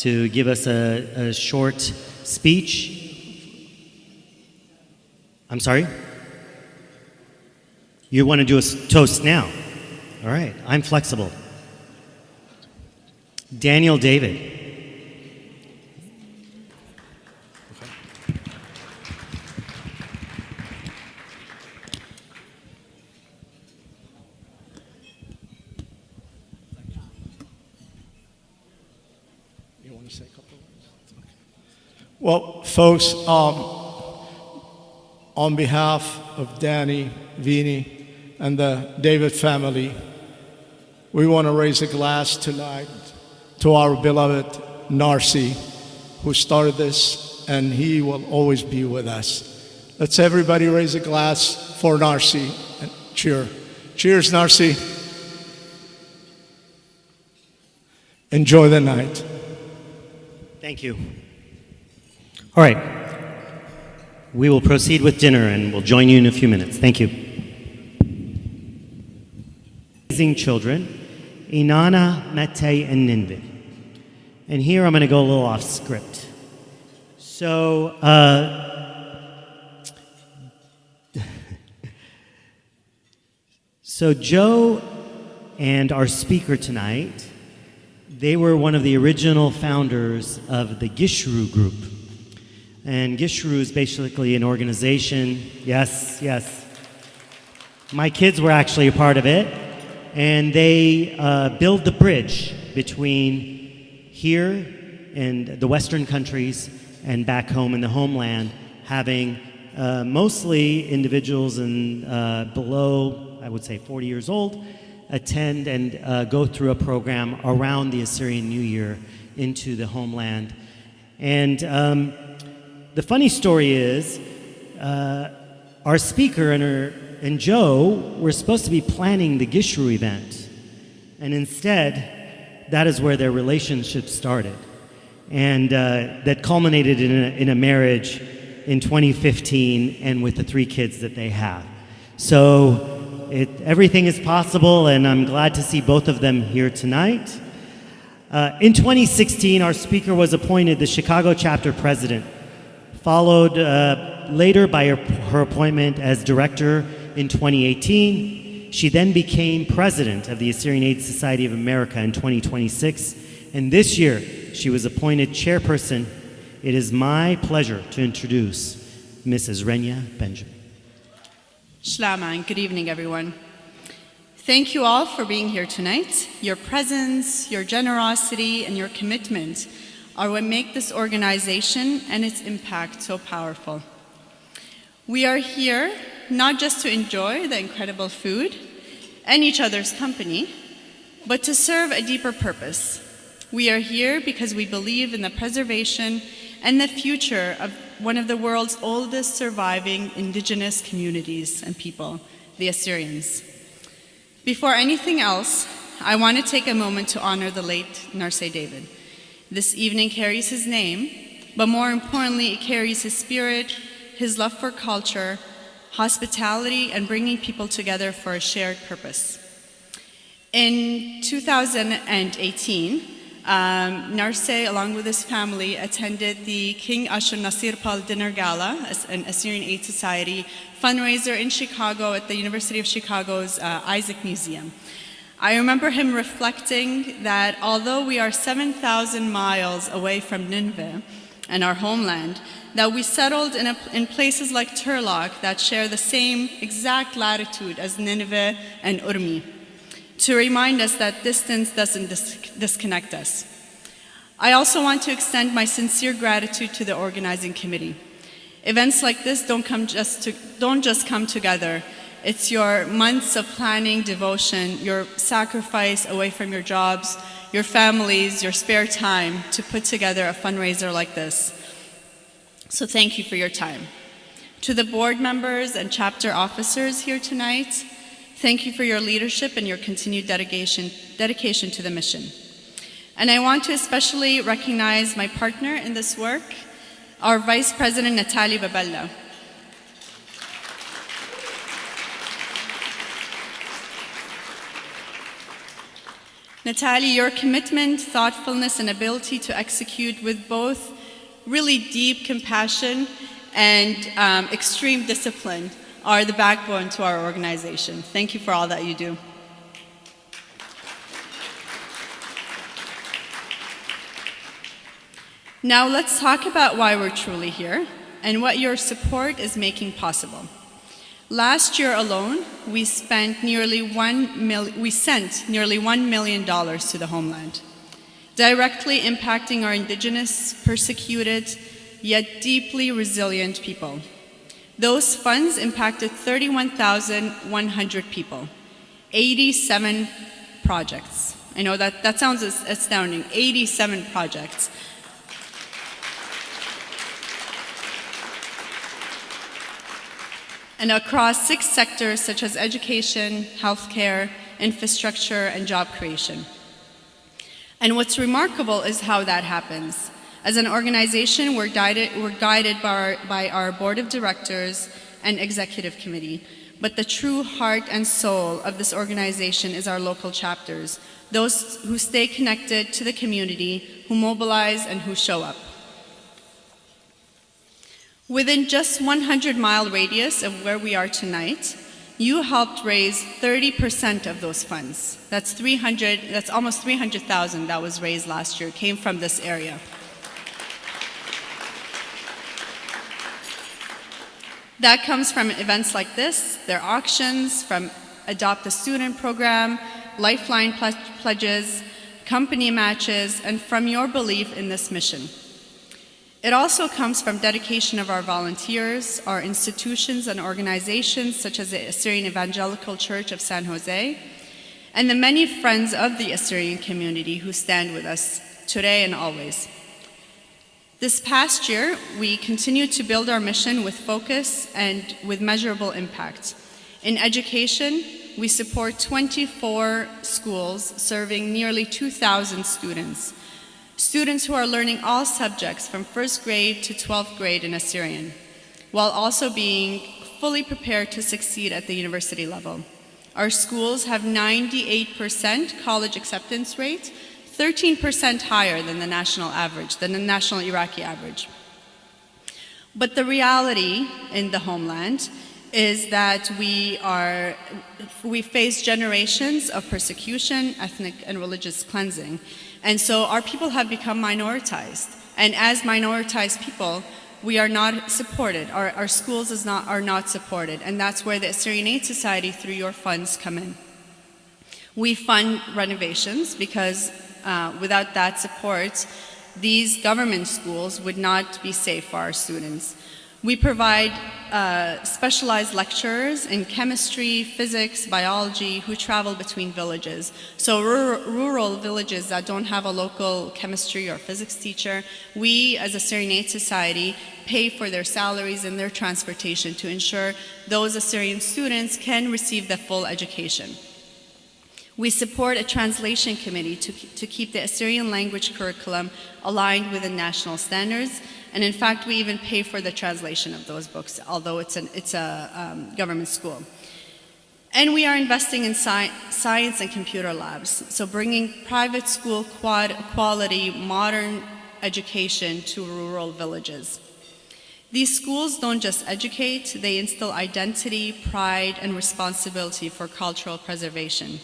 to give us a short speech. I'm sorry? You want to do a toast now? All right, I'm flexible. Daniel David. You want to say a couple of words? Okay. Well, folks, on behalf of Danny, Vini, and the David family, we want to raise a glass tonight to our beloved Narsai, who started this, and he will always be with us. Let's everybody raise a glass for Narsai and cheer. Cheers, Narsai. Enjoy the night. Thank you. All right. We will proceed with dinner, and we'll join you in a few minutes. Thank you. Amazing children, Inanna, Mete, and Ninveh. And here I'm going to go a little off script. So, Joe and our speaker tonight, they were one of the original founders of the Gishru group. And Gishru is basically an organization. Yes, yes. My kids were actually a part of it. And they build the bridge between here and the Western countries and back home in the homeland, having mostly individuals and below, I would say 40 years old, attend and go through a program around the Assyrian New Year into the homeland. And the funny story is, our speaker and Joe were supposed to be planning the Gishru event. And instead, that is where their relationship started. And that culminated in a marriage in 2015 and with the 3 kids that they have. So everything is possible, and I'm glad to see both of them here tonight. In 2016, our speaker was appointed the Chicago chapter president, followed later by her appointment as director in 2018. She then became president of the Assyrian Aid Society of America in 2026. And this year, she was appointed chairperson. It is my pleasure to introduce Mrs. Renya Benjamin. Shlama, and good evening, everyone. Thank you all for being here tonight. Your presence, your generosity, and your commitment are what make this organization and its impact so powerful. We are here not just to enjoy the incredible food and each other's company, but to serve a deeper purpose. We are here because we believe in the preservation and the future of one of the world's oldest surviving indigenous communities and people, the Assyrians. Before anything else, I want to take a moment to honor the late Narsai David. This evening carries his name, but more importantly, it carries his spirit, his love for culture, hospitality, and bringing people together for a shared purpose. In 2018, Narsai, along with his family, attended the King Ashur-nasir-pal Dinner Gala, an Assyrian Aid Society fundraiser in Chicago at the University of Chicago's Isaac Museum. I remember him reflecting that although we are 7,000 miles away from Nineveh and our homeland, that we settled in places like Turlock that share the same exact latitude as Nineveh and Urmi, to remind us that distance doesn't disconnect us. I also want to extend my sincere gratitude to the organizing committee. Events like this don't just come together. It's your months of planning, devotion, your sacrifice away from your jobs, your families, your spare time to put together a fundraiser like this. So thank you for your time. To the board members and chapter officers here tonight, thank you for your leadership and your continued dedication to the mission. And I want to especially recognize my partner in this work, our Vice President, Natalie Babella. Natalie, your commitment, thoughtfulness, and ability to execute with both really deep compassion and extreme discipline are the backbone to our organization. Thank you for all that you do. Now let's talk about why we're truly here and what your support is making possible. Last year alone, we sent nearly $1 million to the homeland, directly impacting our indigenous, persecuted, yet deeply resilient people. Those funds impacted 31,100 people, 87 projects. I know that sounds astounding, 87 projects. And across 6 sectors such as education, healthcare, infrastructure, and job creation. And what's remarkable is how that happens. As an organization, we're guided by our board of directors and executive committee. But the true heart and soul of this organization is our local chapters, those who stay connected to the community, who mobilize, and who show up. Within just 100-mile radius of where we are tonight, you helped raise 30% of those funds. That's almost 300,000 that was raised last year, came from this area. That comes from events like this, their auctions, from Adopt a Student program, Lifeline pledges, company matches, and from your belief in this mission. It also comes from dedication of our volunteers, our institutions and organizations such as the Assyrian Evangelical Church of San Jose, and the many friends of the Assyrian community who stand with us today and always. This past year, we continued to build our mission with focus and with measurable impact. In education, we support 24 schools serving nearly 2,000 students. Students who are learning all subjects from 1st grade to 12th grade in Assyrian, while also being fully prepared to succeed at the university level. Our schools have 98% college acceptance rate, 13% higher than the national average, than the national Iraqi average. But the reality in the homeland is that we face generations of persecution, ethnic and religious cleansing. And so our people have become minoritized. And as minoritized people, we are not supported. Our schools are not supported. And that's where the Assyrian Aid Society, through your funds, come in. We fund renovations because without that support, these government schools would not be safe for our students. We provide specialized lecturers in chemistry, physics, biology who travel between villages. So rural villages that don't have a local chemistry or physics teacher, we as a Assyrian Aid Society pay for their salaries and their transportation to ensure those Assyrian students can receive the full education. We support a translation committee to keep the Assyrian language curriculum aligned with the national standards. And in fact, we even pay for the translation of those books, although it's a government school. And we are investing in science and computer labs, so bringing private school quality modern education to rural villages. These schools don't just educate, they instill identity, pride, and responsibility for cultural preservation.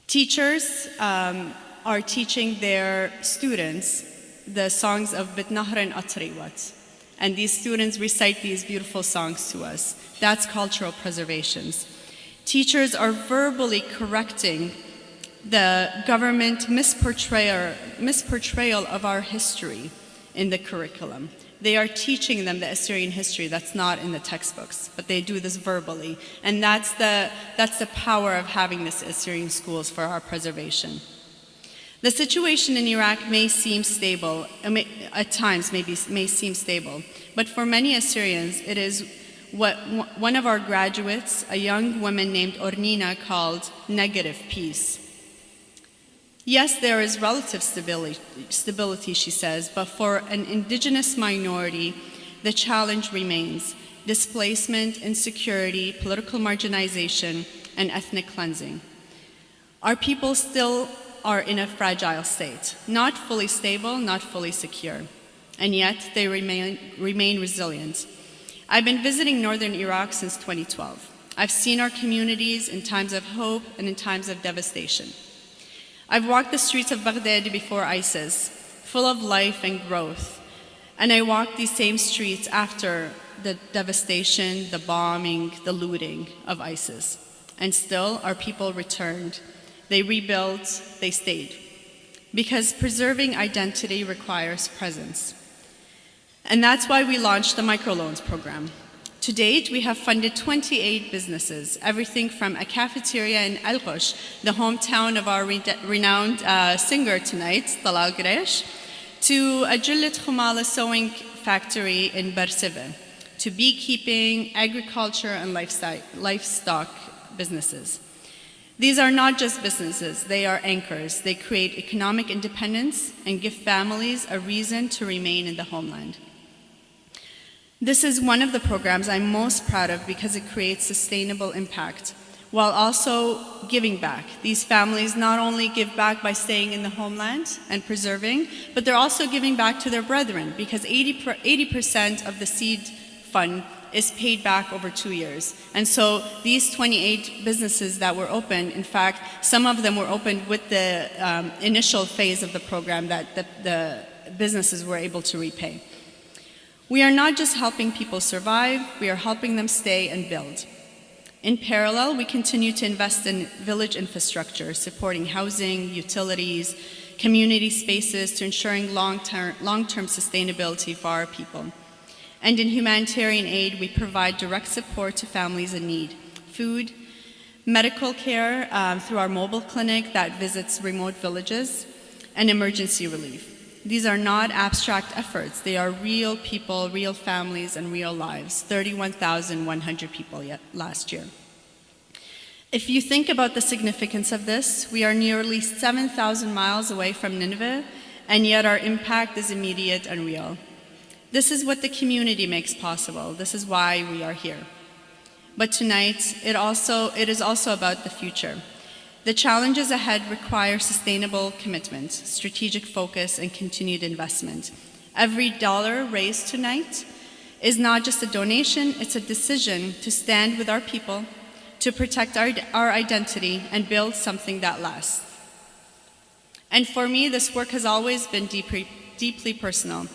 Teachers are teaching their students the songs of Bitnahran Atriwat. And these students recite these beautiful songs to us. That's cultural preservations. Teachers are verbally correcting the government misportrayal of our history in the curriculum. They are teaching them the Assyrian history that's not in the textbooks, but they do this verbally. And that's the power of having this Assyrian schools for our preservation. The situation in Iraq may seem stable, at times may seem stable, but for many Assyrians, it is what one of our graduates, a young woman named Ornina, called negative peace. Yes, there is relative stability, she says, but for an indigenous minority, the challenge remains: displacement, insecurity, political marginalization, and ethnic cleansing. Our people still are in a fragile state, not fully stable, not fully secure, and yet they remain resilient. I've been visiting northern Iraq since 2012. I've seen our communities in times of hope and in times of devastation. I've walked the streets of Baghdad before ISIS, full of life and growth, and I walked these same streets after the devastation, the bombing, the looting of ISIS. And still, our people returned. They rebuilt, they stayed. Because preserving identity requires presence. And that's why we launched the microloans program. To date, we have funded 28 businesses, everything from a cafeteria in Al-Ghosh, the hometown of our renowned singer tonight, Talal Gresh, to a Jillet Khumala sewing factory in Barsive, to beekeeping, agriculture, and livestock businesses. These are not just businesses, they are anchors. They create economic independence and give families a reason to remain in the homeland. This is one of the programs I'm most proud of because it creates sustainable impact while also giving back. These families not only give back by staying in the homeland and preserving, but they're also giving back to their brethren because 80% of the seed fund is paid back over 2 years. And so these 28 businesses that were opened, in fact, some of them were opened with the initial phase of the program that the businesses were able to repay. We are not just helping people survive, we are helping them stay and build. In parallel, we continue to invest in village infrastructure, supporting housing, utilities, community spaces to ensuring long-term sustainability for our people. And in humanitarian aid, we provide direct support to families in need, food, medical care through our mobile clinic that visits remote villages, and emergency relief. These are not abstract efforts. They are real people, real families, and real lives. 31,100 people last year. If you think about the significance of this, we are nearly 7,000 miles away from Nineveh, and yet our impact is immediate and real. This is what the community makes possible. This is why we are here. But tonight, it is also about the future. The challenges ahead require sustainable commitment, strategic focus, and continued investment. Every dollar raised tonight is not just a donation, it's a decision to stand with our people, to protect our identity, and build something that lasts. And for me, this work has always been deeply personal.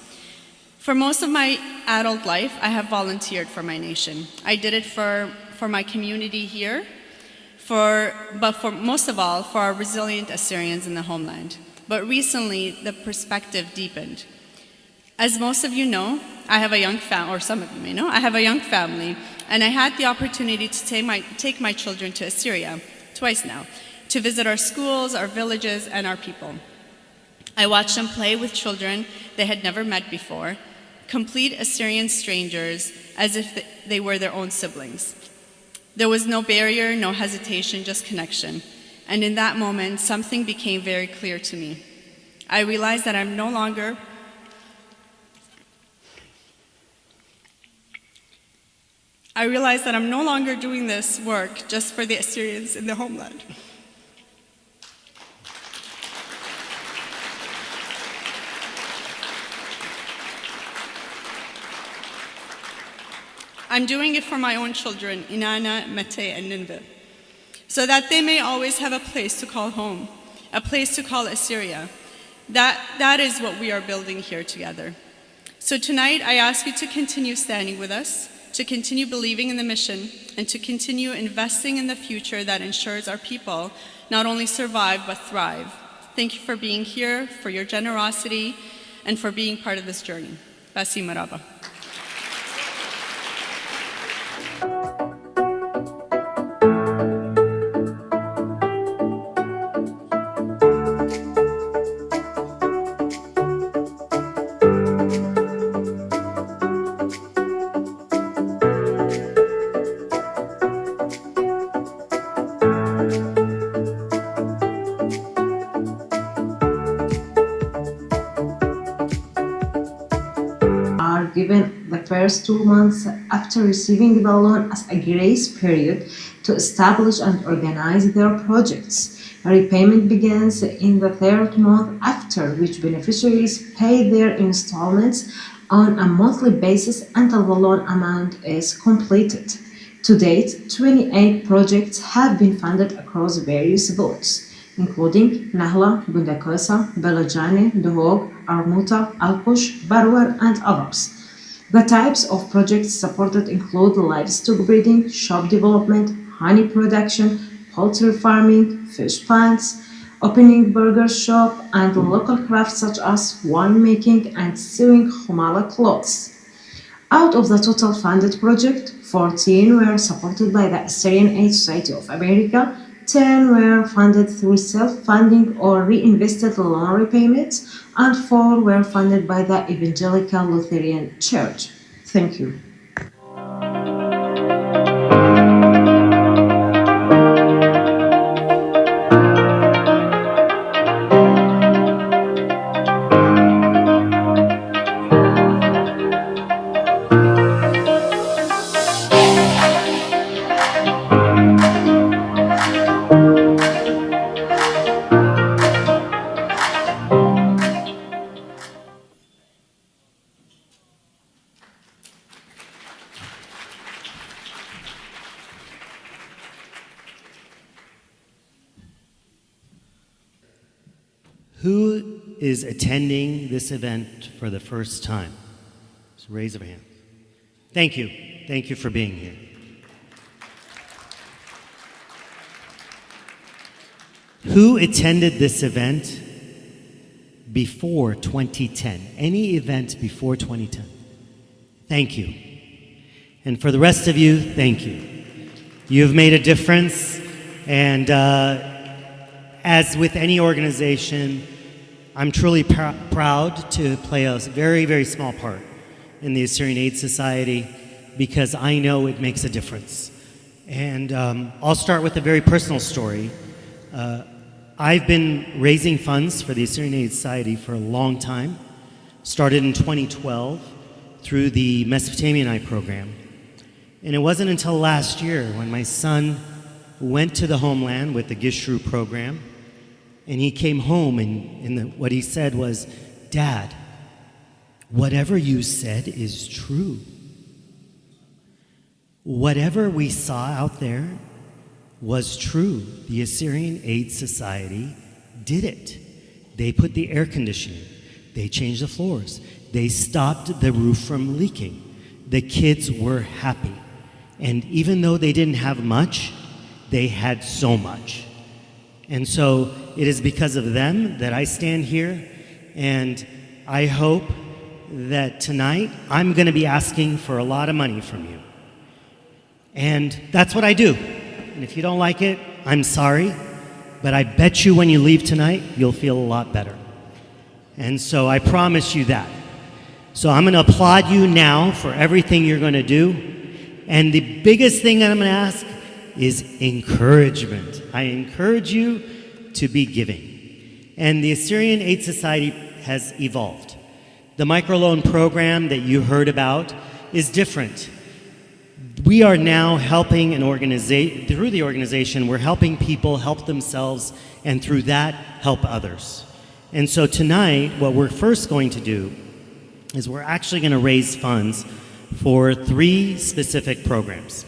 For most of my adult life, I have volunteered for my nation. I did it for my community here, but for most of all, for our resilient Assyrians in the homeland. But recently, the perspective deepened. As most of you know, I have a young family, or some of you may know, I have a young family, and I had the opportunity to take my children to Assyria, twice now, to visit our schools, our villages, and our people. I watched them play with children they had never met before, complete Assyrian strangers, as if they were their own siblings. There was no barrier, no hesitation, just connection. And in that moment, something became very clear to me. I realized that I'm no longer doing this work just for the Assyrians in the homeland. I'm doing it for my own children, Inanna, Mete, and Nineveh, so that they may always have a place to call home, a place to call Assyria. That is what we are building here together. So tonight, I ask you to continue standing with us, to continue believing in the mission, and to continue investing in the future that ensures our people not only survive, but thrive. Thank you for being here, for your generosity, and for being part of this journey. Basi maraba. first 2 months after receiving the loan as a grace period to establish and organize their projects. Repayment begins in the third month, after which beneficiaries pay their installments on a monthly basis until the loan amount is completed. To date, 28 projects have been funded across various boats, including Nahla, Bundakosa, Belajani, Duhog, Armuta, Alqush, Barwar, and others. The types of projects supported include livestock breeding, shop development, honey production, poultry farming, fish ponds, opening burger shop, and local crafts such as winemaking and sewing Humala cloths. Out of the total funded project, 14 were supported by the Assyrian Aid Society of America, 10 were funded through self-funding or reinvested loan repayments, and 4 were funded by the Evangelical Lutheran Church. Thank you. Who is attending this event for the first time? Just raise a hand. Thank you. Thank you for being here. Who attended this event before 2010? Any event before 2010? Thank you. And for the rest of you, thank you. You've made a difference, and as with any organization, I'm truly proud to play a very, very small part in the Assyrian Aid Society, because I know it makes a difference. And I'll start with a very personal story. I've been raising funds for the Assyrian Aid Society for a long time. Started in 2012 through the Mesopotamianite program. And it wasn't until last year when my son went to the homeland with the Gishru program, and he came home, and what he said was, "Dad, whatever you said is true. Whatever we saw out there was true. The Assyrian Aid Society did it. They put the air conditioning, they changed the floors, they stopped the roof from leaking. The kids were happy. And even though they didn't have much, they had so much." And so it is because of them that I stand here, and I hope that tonight I'm going to be asking for a lot of money from you. And that's what I do. And if you don't like it, I'm sorry, but I bet you when you leave tonight, you'll feel a lot better. And so I promise you that. So I'm going to applaud you now for everything you're going to do. And the biggest thing that I'm going to ask is encouragement. I encourage you to be giving. And the Assyrian Aid Society has evolved. The microloan program that you heard about is different. We are now helping an organization, through the organization, we're helping people help themselves, and through that, help others. And so tonight, what we're first going to do is we're actually going to raise funds for 3 specific programs.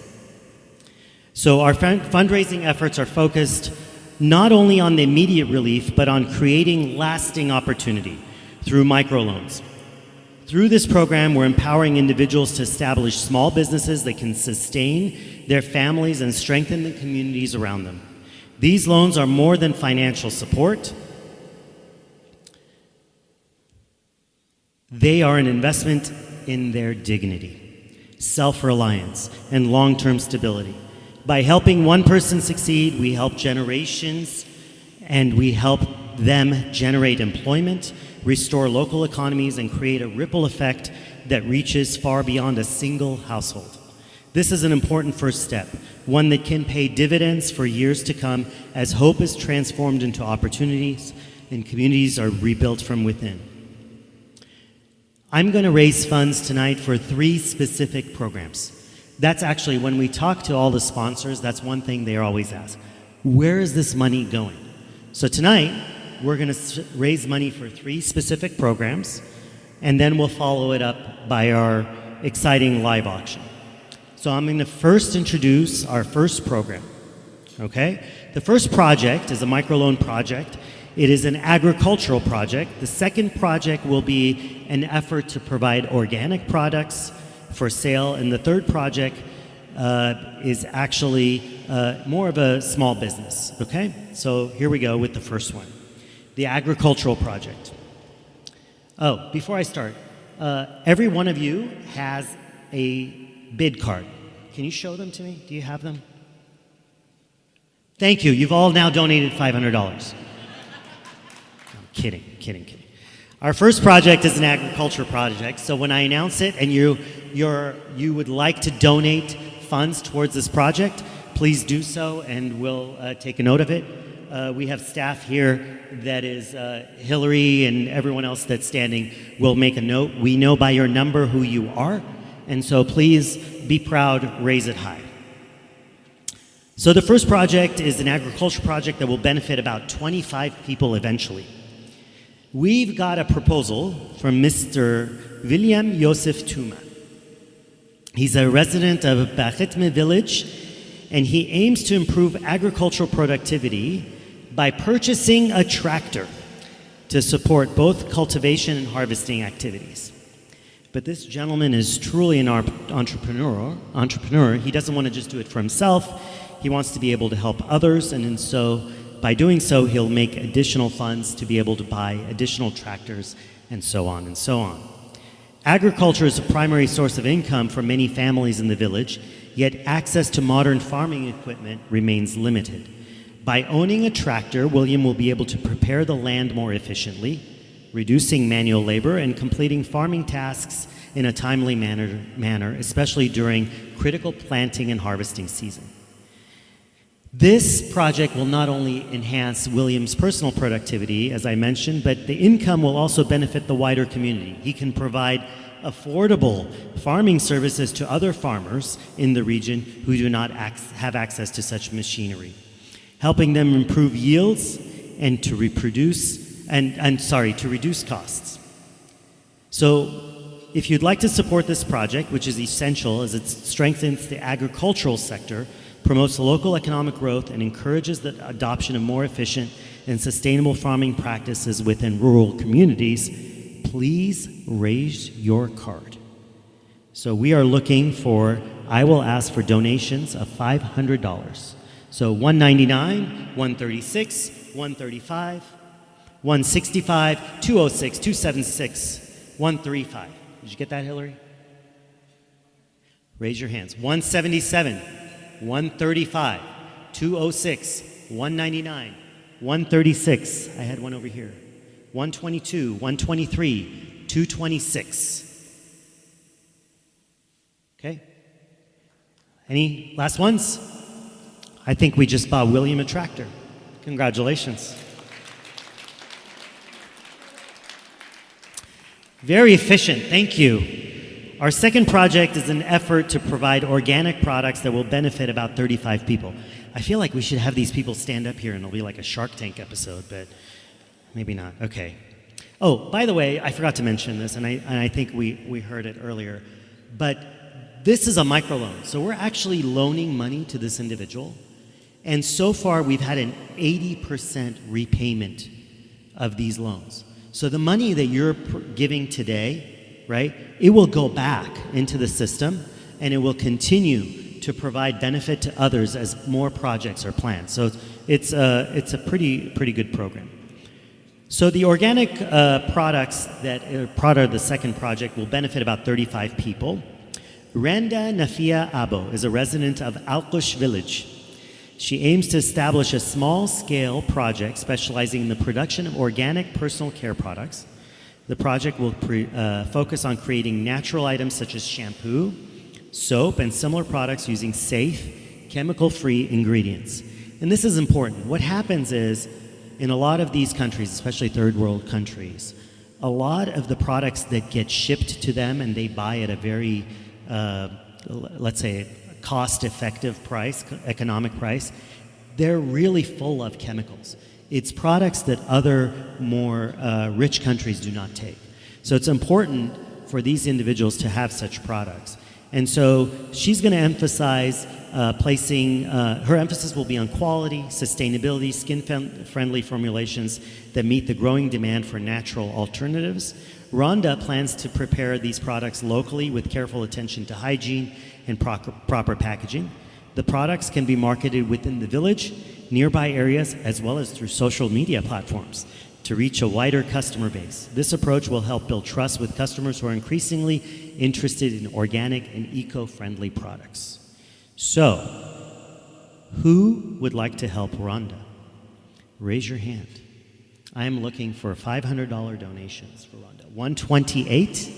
So our fundraising efforts are focused not only on the immediate relief, but on creating lasting opportunity through microloans. Through this program, we're empowering individuals to establish small businesses that can sustain their families and strengthen the communities around them. These loans are more than financial support. They are an investment in their dignity, self-reliance, and long-term stability. By helping one person succeed, we help generations, and we help them generate employment, restore local economies, and create a ripple effect that reaches far beyond a single household. This is an important first step, one that can pay dividends for years to come as hope is transformed into opportunities and communities are rebuilt from within. I'm going to raise funds tonight for 3 specific programs. That's actually, when we talk to all the sponsors, that's one thing they always ask. Where is this money going? So tonight, we're going to raise money for 3 specific programs, and then we'll follow it up by our exciting live auction. So I'm going to first introduce our first program, okay? The first project is a microloan project. It is an agricultural project. The second project will be an effort to provide organic products for sale, and the third project is actually more of a small business, okay? So here we go with the first one, the agricultural project. Oh, before I start, every one of you has a bid card. Can you show them to me? Do you have them? Thank you. You've all now donated $500. Kidding. Our first project is an agriculture project, so when I announce it and you would like to donate funds towards this project, please do so and we'll take a note of it. We have staff here that is Hillary and everyone else that's standing will make a note. We know by your number who you are, and so please be proud, raise it high. So the first project is an agriculture project that will benefit about 25 people eventually. We've got a proposal from Mr. William Yosef Tuma. He's a resident of Bachitme village, and he aims to improve agricultural productivity by purchasing a tractor to support both cultivation and harvesting activities. But this gentleman is truly an entrepreneur. He doesn't want to just do it for himself. He wants to be able to help others, and by doing so, he'll make additional funds to be able to buy additional tractors, and so on and so on. Agriculture is a primary source of income for many families in the village, yet access to modern farming equipment remains limited. By owning a tractor, William will be able to prepare the land more efficiently, reducing manual labor and completing farming tasks in a timely manner, especially during critical planting and harvesting season. This project will not only enhance William's personal productivity, as I mentioned, but the income will also benefit the wider community. He can provide affordable farming services to other farmers in the region who do not have access to such machinery, helping them improve yields and to reduce costs. So if you'd like to support this project, which is essential as it strengthens the agricultural sector, promotes local economic growth, and encourages the adoption of more efficient and sustainable farming practices within rural communities, please raise your card. So we are looking for, I will ask for donations of $500. So $199, $136, $135, $165, $206, $276, $135. Did you get that, Hillary? Raise your hands. $177. $135, $206, $199, $136. I had one over here. $122, $123, $226. Okay? Any last ones? I think we just bought William a tractor. Congratulations. Very efficient, thank you. Our second project is an effort to provide organic products that will benefit about 35 people. I feel like we should have these people stand up here and it'll be like a Shark Tank episode, but maybe not. Okay. Oh, by the way, I forgot to mention this, and I think we heard it earlier, but this is a microloan. So we're actually loaning money to this individual, and so far we've had an 80% repayment of these loans. So the money that you're giving today, right, it will go back into the system and it will continue to provide benefit to others as more projects are planned. So it's a pretty good program. So the organic products that are part of the second project will benefit about 35 people. Randa Nafia Abo is a resident of Alqush village. She aims to establish a small-scale project specializing in the production of organic personal care products. The project will focus on creating natural items such as shampoo, soap, and similar products using safe, chemical-free ingredients. And this is important. What happens is, in a lot of these countries, especially third world countries, a lot of the products that get shipped to them and they buy at a very, let's say, cost-effective price, economic price, they're really full of chemicals. It's products that other more rich countries do not take. So it's important for these individuals to have such products. And so she's going to emphasize placing, her emphasis will be on quality, sustainability, skin-friendly formulations that meet the growing demand for natural alternatives. Rhonda plans to prepare these products locally with careful attention to hygiene and proper packaging. The products can be marketed within the village, nearby areas, as well as through social media platforms to reach a wider customer base. This approach will help build trust with customers who are increasingly interested in organic and eco-friendly products. So, who would like to help Rhonda? Raise your hand. I am looking for $500 donations for Rhonda. 128,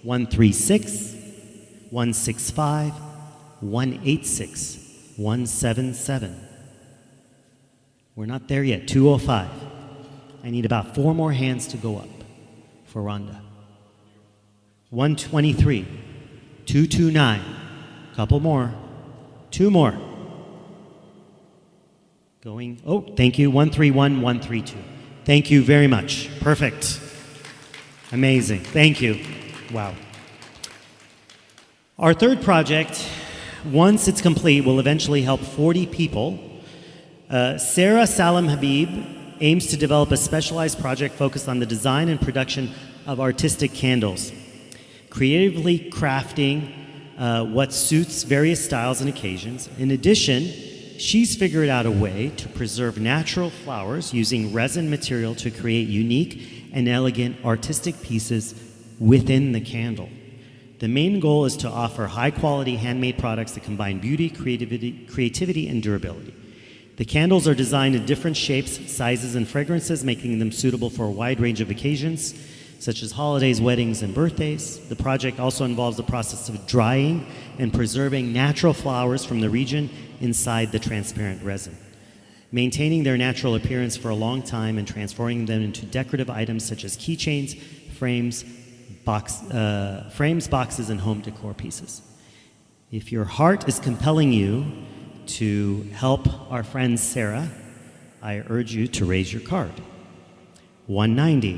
136, 165, 186, 177. We're not there yet. 205. I need about 4 more hands to go up for Rhonda. 123, 229, couple more, 2 more. Going, oh, thank you, 131, 132. Thank you very much. Perfect. Amazing. Thank you. Wow. Our third project, once it's complete, will eventually help 40 people. Sarah Salam Habib aims to develop a specialized project focused on the design and production of artistic candles, creatively crafting what suits various styles and occasions. In addition, she's figured out a way to preserve natural flowers using resin material to create unique and elegant artistic pieces within the candle. The main goal is to offer high-quality handmade products that combine beauty, creativity, and durability. The candles are designed in different shapes, sizes, and fragrances, making them suitable for a wide range of occasions, such as holidays, weddings, and birthdays. The project also involves the process of drying and preserving natural flowers from the region inside the transparent resin, maintaining their natural appearance for a long time and transforming them into decorative items such as keychains, frames, boxes, and home decor pieces. If your heart is compelling you to help our friend Sarah, I urge you to raise your card. 190,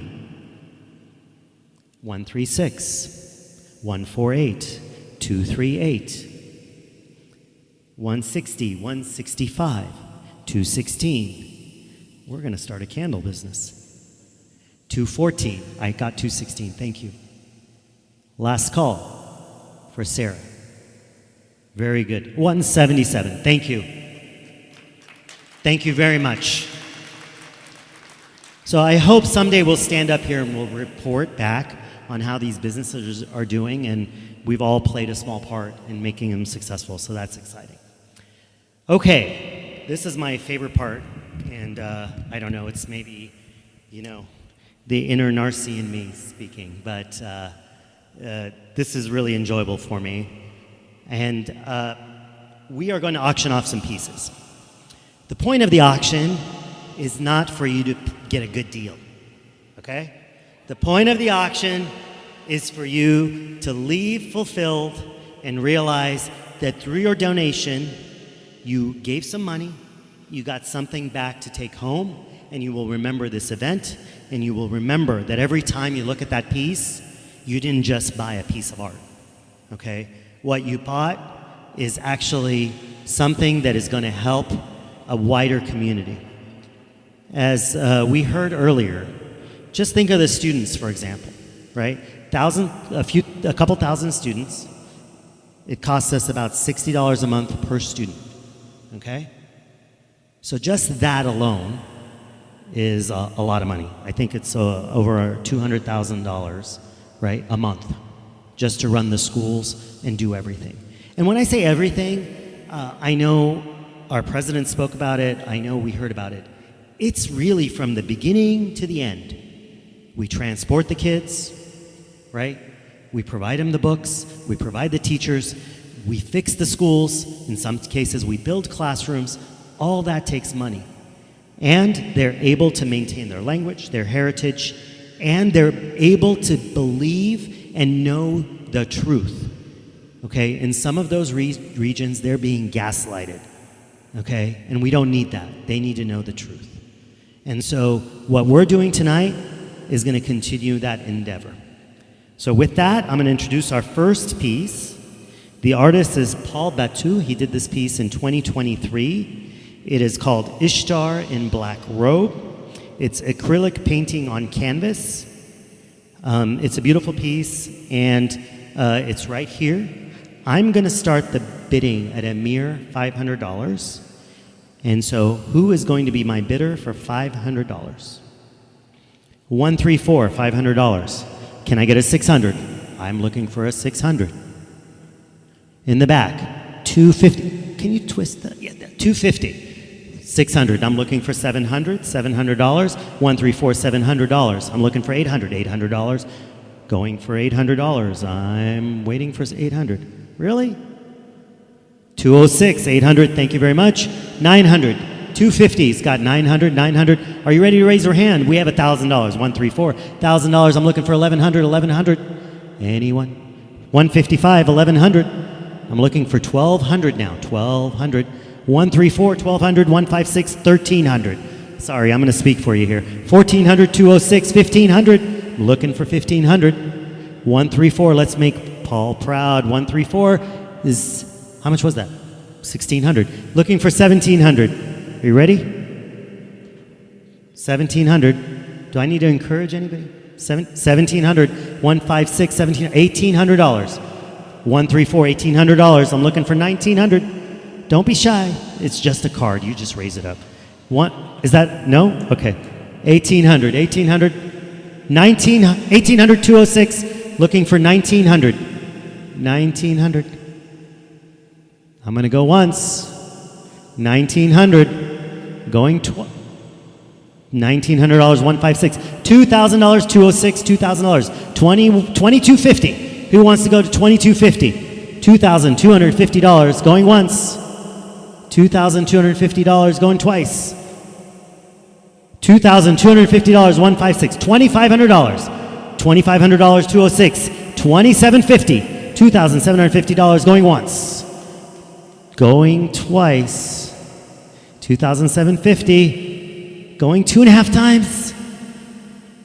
136, 148, 238, 160, 165, 216. We're going to start a candle business. 214. I got 216. Thank you. Last call for Sarah. Very good. 177. Thank you. Thank you very much. So I hope someday we'll stand up here and we'll report back on how these businesses are doing, and we've all played a small part in making them successful, so that's exciting. Okay, this is my favorite part, and I don't know, it's maybe, the inner Narsai in me speaking, but this is really enjoyable for me. And we are going to auction off some pieces. The point of the auction is not for you to get a good deal, okay? The point of the auction is for you to leave fulfilled and realize that through your donation, you gave some money, you got something back to take home, and you will remember this event, and you will remember that every time you look at that piece, you didn't just buy a piece of art, okay? What you bought is actually something that is going to help a wider community. As we heard earlier, just think of the students, for example, right? A couple thousand students. It costs us about $60 a month per student, okay? So just that alone is a lot of money. I think it's over $200,000, right, a month, just to run the schools and do everything. And when I say everything, I know our president spoke about it, I know we heard about it. It's really from the beginning to the end. We transport the kids, right? We provide them the books, we provide the teachers, we fix the schools, in some cases we build classrooms. All that takes money. And they're able to maintain their language, their heritage, and they're able to believe and know the truth. Okay, in some of those regions, they're being gaslighted. Okay, and we don't need that. They need to know the truth. And so what we're doing tonight is going to continue that endeavor. So with that, I'm going to introduce our first piece. The artist is Paul Batu. He did this piece in 2023. It is called Ishtar in Black Robe. It's acrylic painting on canvas. It's a beautiful piece, and it's right here. I'm going to start the bidding at a mere $500. And so who is going to be my bidder for $500? 134, $500. Can I get a 600? I'm looking for a 600. In the back, 250. Can you twist that? Yeah, 250. 600. I'm looking for 700. $700. 134, $700. I'm looking for 800. $800. Going for $800. I'm waiting for 800. Really? 206, 800. Thank you very much. 900. 250's got 900. 900. Are you ready to raise your hand? We have $1,000. 134. $1,000. I'm looking for 1100. 1100. Anyone? 155. 1100. I'm looking for 1200 now. 1200. 134. 1200. 156. 1300. Sorry, I'm going to speak for you here. 1400. 206. 1500. I'm looking for 1500. 134. Let's make Paul proud. 134 is, how much was that? 1600. Looking for 1700. Are you ready? 1700. Do I need to encourage anybody? 1700. 156. $1,800. 134. $1,800. I'm looking for 1900. Don't be shy. It's just a card. You just raise it up. Is that no? Okay. 1800. 1800. 1800. 206. Looking for 1900. 1900. I'm going to go once. 1900. Going $1,900. 156. $2,000. 206. $2,000. 2250. Who wants to go to 2250? $2,250. Going once. $2,250. Going twice. $2,250. 156. $2,500. $2,500. 206. $2,750. $2,750. Going once. Going twice. $2,750. Going 2.5 times.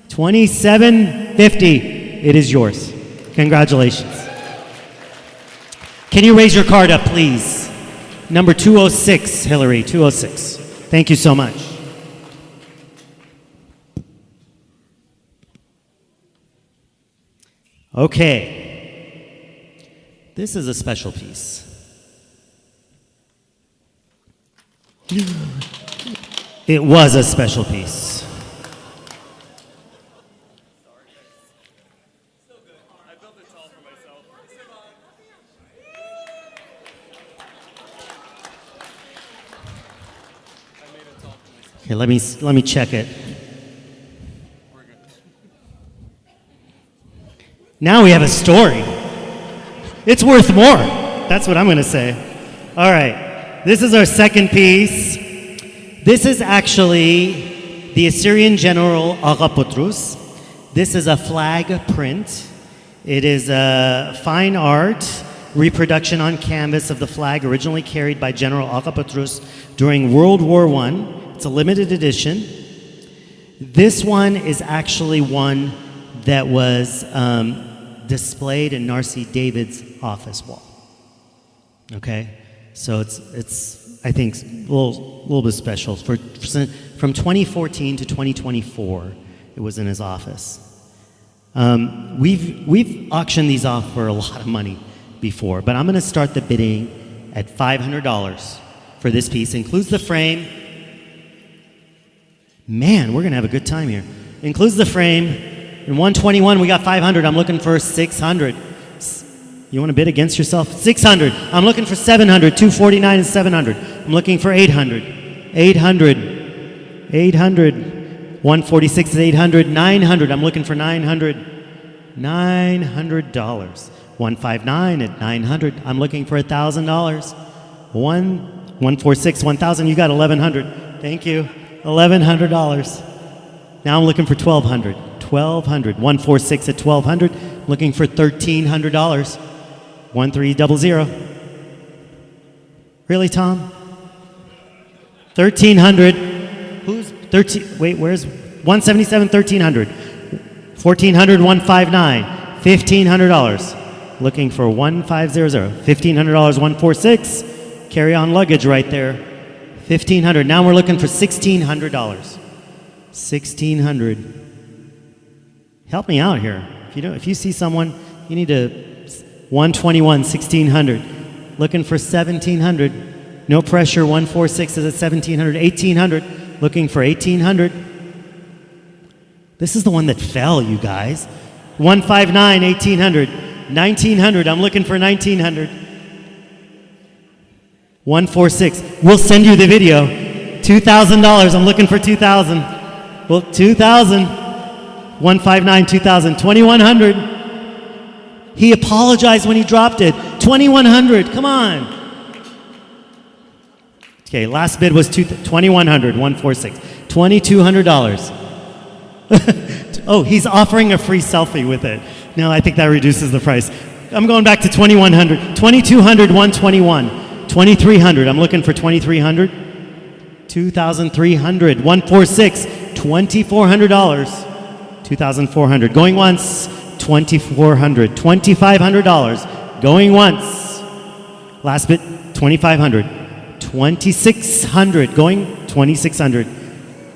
$2,750. It is yours. Congratulations. Can you raise your card up, please? Number 206, Hillary, 206. Thank you so much. Okay. This is a special piece. It was a special piece. Okay, let me check it. Now we have a story. It's worth more. That's what I'm going to say. All right. This is our second piece. This is actually the Assyrian general Agaputrus. This is a flag print. It is a fine art reproduction on canvas of the flag originally carried by General Agaputrus during World War I. It's a limited edition. This one is actually one that was displayed in Narsai David's office wall. Okay, so it's I think a little bit special. From 2014 to 2024, it was in his office. We've auctioned these off for a lot of money before, but I'm going to start the bidding at $500 for this piece. Includes the frame. Man, we're going to have a good time here. Includes the frame. In 121, we got 500. I'm looking for 600. You want to bid against yourself? 600. I'm looking for 700. 249 and 700. I'm looking for 800. 800. 800. 146 is 800. 900. I'm looking for 900. $900. 159 at 900. I'm looking for $1,000. 146, 1,000. You got 1,100. Thank you. $1,100. Now I'm looking for 1,200. 1,200. 146 at 1,200. Looking for $1,300. 1300. Really, Tom? 1,300. Who's 13? Wait, where's 177? 1,300. 1,400. 159. $1,500. Looking for 1,500. $1,500. 146. Carry on luggage right there. 1,500. Now we're looking for $1,600. 1,600. Help me out here. If you see someone, you need to 121, 1,600. Looking for 1,700. No pressure. 146 is at 1,700. 1,800. Looking for 1,800. This is the one that fell, you guys. 159, 1,800. 1,900. I'm looking for 1,900. 146. We'll send you the video. $2,000. I'm looking for 2,000. Well, 2,000. 159, 2,000. 2,100. He apologized when he dropped it. 2,100. Come on. Okay, last bid was 2,100. 146. $2,200. Oh, he's offering a free selfie with it. No, I think that reduces the price. I'm going back to 2,100. 2,200. 121. 2,300. I'm looking for 2,300. 2,300. 146. $2,400. 2,400. Going once. 2,400. $2,500. Going once. Last bit. 2,500. 2,600. Going 2,600.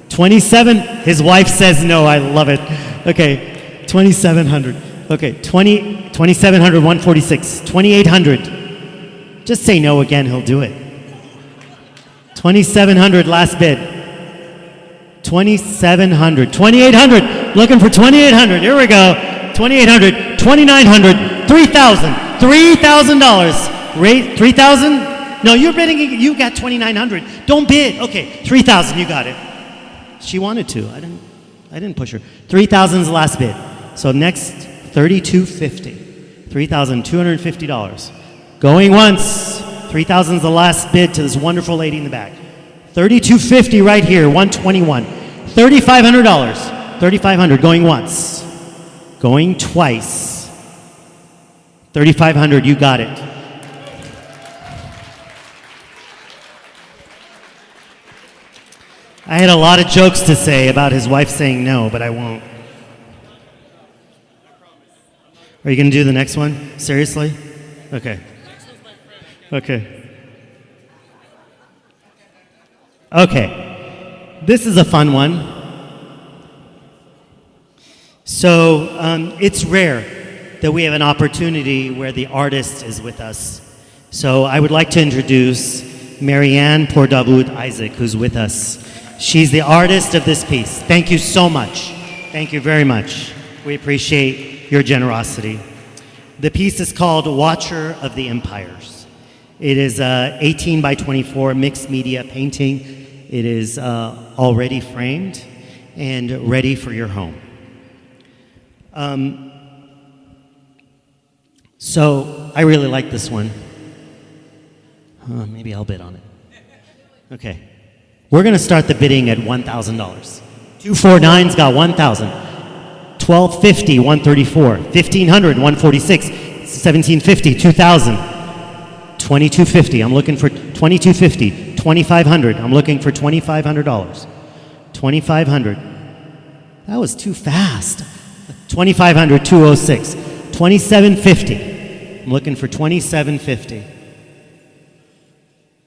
27. His wife says no. I love it. Okay. 2,700. Okay. 2,700. 146. 2,800. Just say no again, he'll do it. 2,700, last bid. 2,700. 2,800. Looking for 2,800. Here we go. 2,800. 2,900. 3,000. $3,000. Rate 3,000? No, you're bidding. You got 2,900. Don't bid. Okay, 3,000. You got it. She wanted to. I didn't push her. 3,000's the last bid. So next, 3,250. $3,250. Going once. 3,000's the last bid to this wonderful lady in the back. 3,250 right here. 121. $3,500. 3,500. Going once. Going twice. 3,500. You got it. I had a lot of jokes to say about his wife saying no, but I won't. Are you going to do the next one? Seriously? Okay. Okay. Okay. This is a fun one. So it's rare that we have an opportunity where the artist is with us. So I would like to introduce Marianne Pordavud Isaac, who's with us. She's the artist of this piece. Thank you so much. Thank you very much. We appreciate your generosity. The piece is called Watcher of the Empires. It is 18 by 24 mixed media painting. It is already framed and ready for your home. So I really like this one. Maybe I'll bid on it. Okay. We're going to start the bidding at $1,000. 249's got 1,000. 1,250, 134. 1,500, 146. 1,750, 2,000. 2,250. I'm looking for 2,250. 2,500. I'm looking for $2,500. 2,500. That was too fast. 2,500, 206. 2,750. I'm looking for 2,750.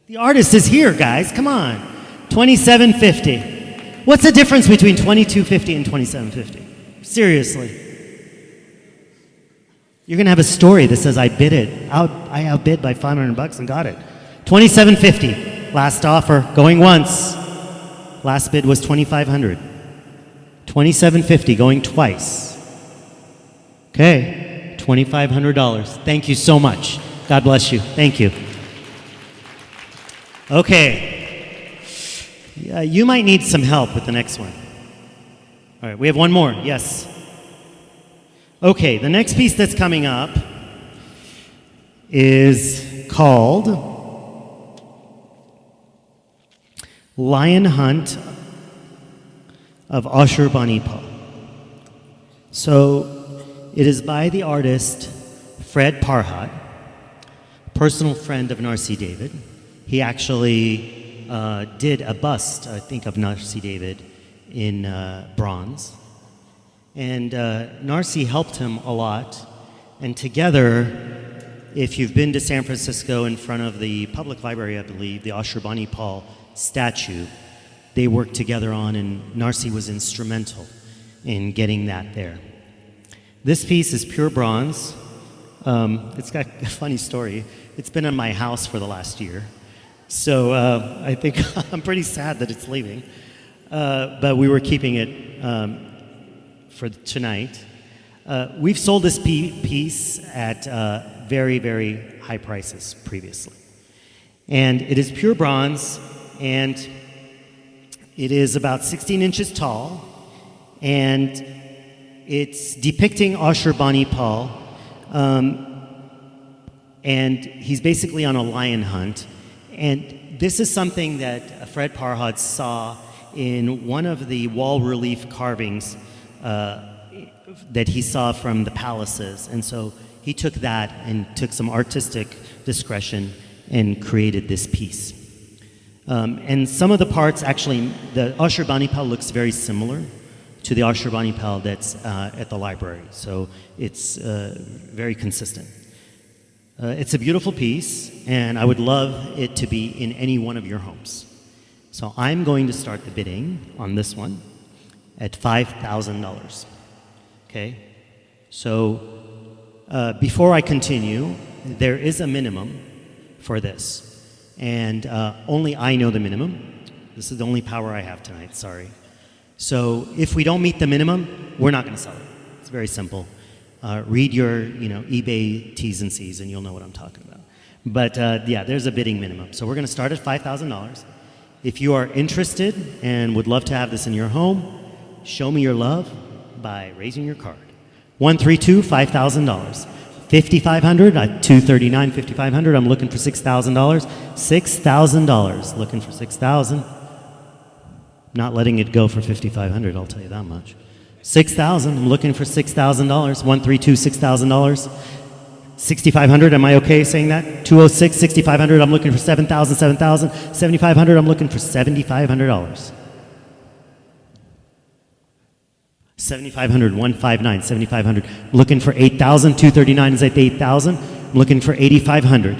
The artist is here, guys. Come on. 2,750. What's the difference between 2,250 and 2,750? Seriously. You're going to have a story that says I bid it. I outbid by $500 and got it. 2,750. Last offer. Going once. Last bid was 2,500. 2,750. Going twice. Okay. $2,500. Thank you so much. God bless you. Thank you. Okay. You might need some help with the next one. All right, we have one more. Yes. Okay, the next piece that's coming up is called Lion Hunt of Ashurbanipal. So it is by the artist Fred Parhad, personal friend of Narsai David. He actually did a bust, I think, of Narsai David in bronze. And Narsai helped him a lot. And together, if you've been to San Francisco in front of the public library, I believe, the Ashurbanipal statue, they worked together on, and Narsai was instrumental in getting that there. This piece is pure bronze. It's got a funny story. It's been in my house for the last year. So I think I'm pretty sad that it's leaving. But we were keeping it for tonight. We've sold this piece at very, very high prices previously. And it is pure bronze, and it is about 16 inches tall, and it's depicting Ashurbanipal, and he's basically on a lion hunt. And this is something that Fred Parhad saw in one of the wall relief carvings that he saw from the palaces. And so he took that and took some artistic discretion and created this piece. And some of the parts, actually, the Ashurbanipal looks very similar to the Ashurbanipal that's at the library. So it's very consistent. It's a beautiful piece, and I would love it to be in any one of your homes. So I'm going to start the bidding on this one at $5,000. Okay? So before I continue, there is a minimum for this. And only I know the minimum. This is the only power I have tonight, sorry. So if we don't meet the minimum, we're not going to sell it. It's very simple. Read your eBay T's and C's and you'll know what I'm talking about. But yeah, there's a bidding minimum. So we're going to start at $5,000. If you are interested and would love to have this in your home, show me your love by raising your card. 132, $5,000. 5,500 at 239, 5,500. I'm looking for $6,000. $6,000. Looking for 6,000. Not letting it go for 5,500. I'll tell you that much. 6,000. I'm looking for $6,000. 132, $6,000. 6,500. Am I okay saying that? 206, 6,500. I'm looking for 7,000, 7,000. 7,500. I'm looking for $7,500. 7,500, 159, 7,500. Looking for 8,000, 239 is at 8,000. I'm looking for 8,500.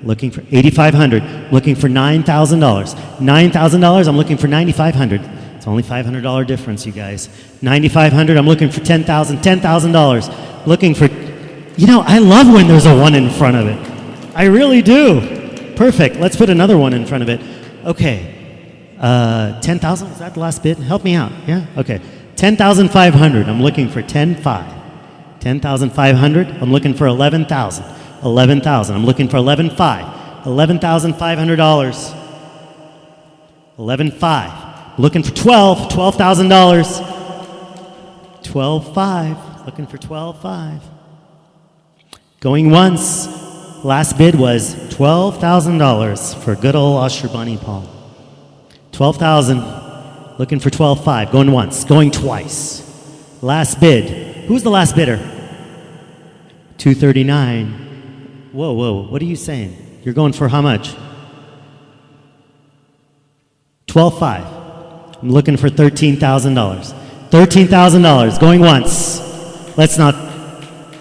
Looking for 8,500. Looking for $9,000. $9,000, I'm looking for 9,500. It's only $500 difference, you guys. 9,500, I'm looking for 10,000, $10,000. Looking for, I love when there's a one in front of it. I really do. Perfect, let's put another one in front of it. Okay, 10,000, is that the last bid? Help me out, yeah? Okay. 10,500, I'm looking for 10,500. 10,500, I'm looking for 11,000. 11,000, I'm looking for 11,500. $11,500. 11,500, looking for $12,000. 12,500, looking for 12,500. Going once, last bid was $12,000 for good old Ashurbanipal. 12,000. Looking for 12,500. Going once. Going twice. Last bid. Who's the last bidder? 239. Whoa. What are you saying? You're going for how much? 12,500. I'm looking for $13,000. $13,000. Going once. Let's not.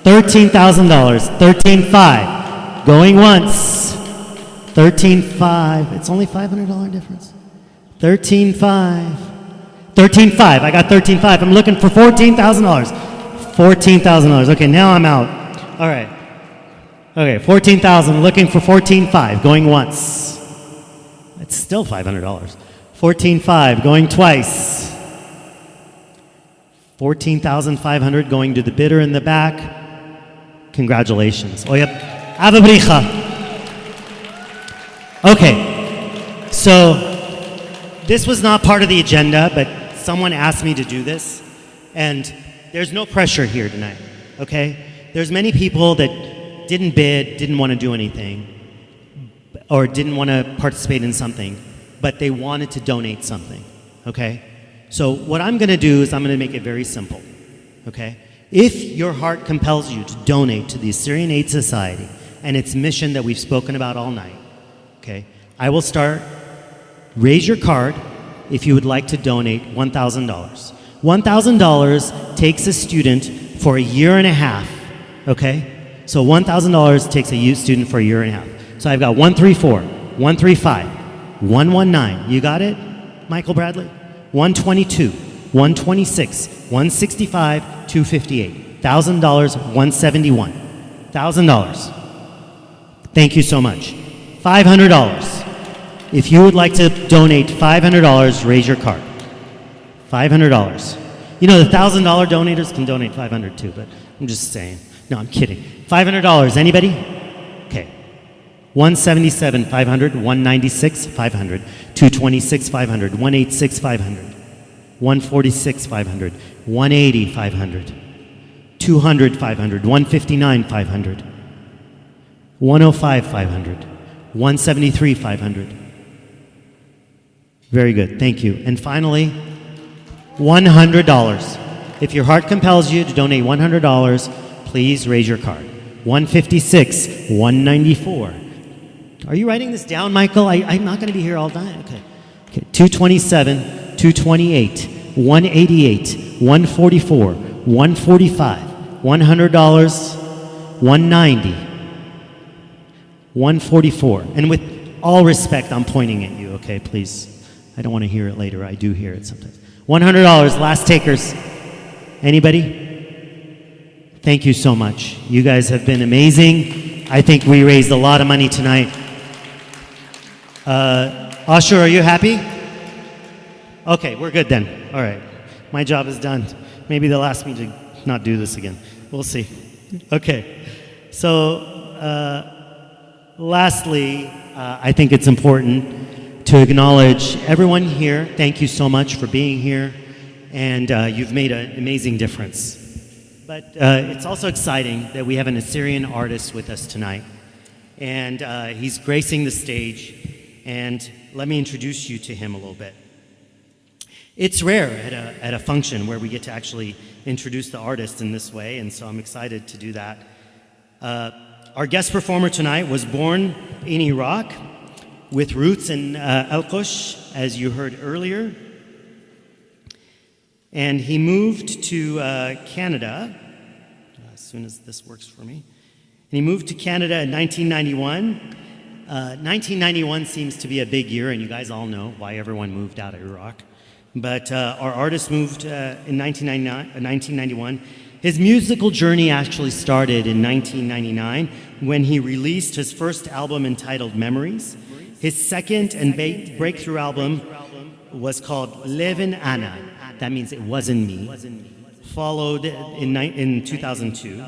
$13,000. 13,500. Going once. 13,500. It's only $500 difference. 13,500. 13,500. I got 13,500. I'm looking for $14,000. $14,000. Okay, now I'm out. All right. Okay, 14,000. Looking for 14,500. Going once. It's still $500. 14,500. Going twice. 14,500. Going to the bidder in the back. Congratulations. Oyep. Avabricha. Okay. So this was not part of the agenda, but someone asked me to do this, and there's no pressure here tonight, okay? There's many people that didn't bid, didn't want to do anything, or didn't want to participate in something, but they wanted to donate something, okay? So what I'm going to do is I'm going to make it very simple. okay? If your heart compels you to donate to the Assyrian Aid Society and its mission that we've spoken about all night, okay, I will start. Raise your card if you would like to donate $1,000. $1,000 takes a student for a year and a half, okay? So $1,000 takes a youth student for a year and a half. So I've got 134, 135, 119. You got it, Michael Bradley? 122, 126, 165, 258. $1,000, 171. $1,000. Thank you so much. $500. If you would like to donate $500, raise your card. $500. You know, the $1,000 donators can donate $500 too, but I'm just saying. No, I'm kidding. $500. Anybody? Okay. 177, 500. 196, 500. 226, 500. 186, 500. 146, 500. 180, 500. 200, 500. 159, 500. 105, 500. 173, 500. Very good. Thank you. And finally, $100. If your heart compels you to donate $100, please raise your card. 156, 194. Are you writing this down, Michael? I'm not going to be here all night. Okay. 227, 228, 188, 144, 145, $100, 190, 144. And with all respect, I'm pointing at you, okay, please. I don't want to hear it later. I do hear it sometimes. $100, last takers. Anybody? Thank you so much. You guys have been amazing. I think we raised a lot of money tonight. Ashur, are you happy? Okay, we're good then. All right. My job is done. Maybe they'll ask me to not do this again. We'll see. Okay. So, lastly, I think it's important to acknowledge everyone here. Thank you so much for being here, and you've made an amazing difference. But it's also exciting that we have an Assyrian artist with us tonight, and he's gracing the stage, and let me introduce you to him a little bit. It's rare at a function where we get to actually introduce the artist in this way, and so I'm excited to do that. Our guest performer tonight was born in Iraq, with roots in Al-Qush, as you heard earlier. And he moved to Canada, as soon as this works for me. And he moved to Canada in 1991. 1991 seems to be a big year, and you guys all know why everyone moved out of Iraq. But our artist moved in 1991. His musical journey actually started in 1999 when he released his first album entitled Memories. His second and breakthrough album was called Levin Anna. That means it wasn't me. Followed in 2002.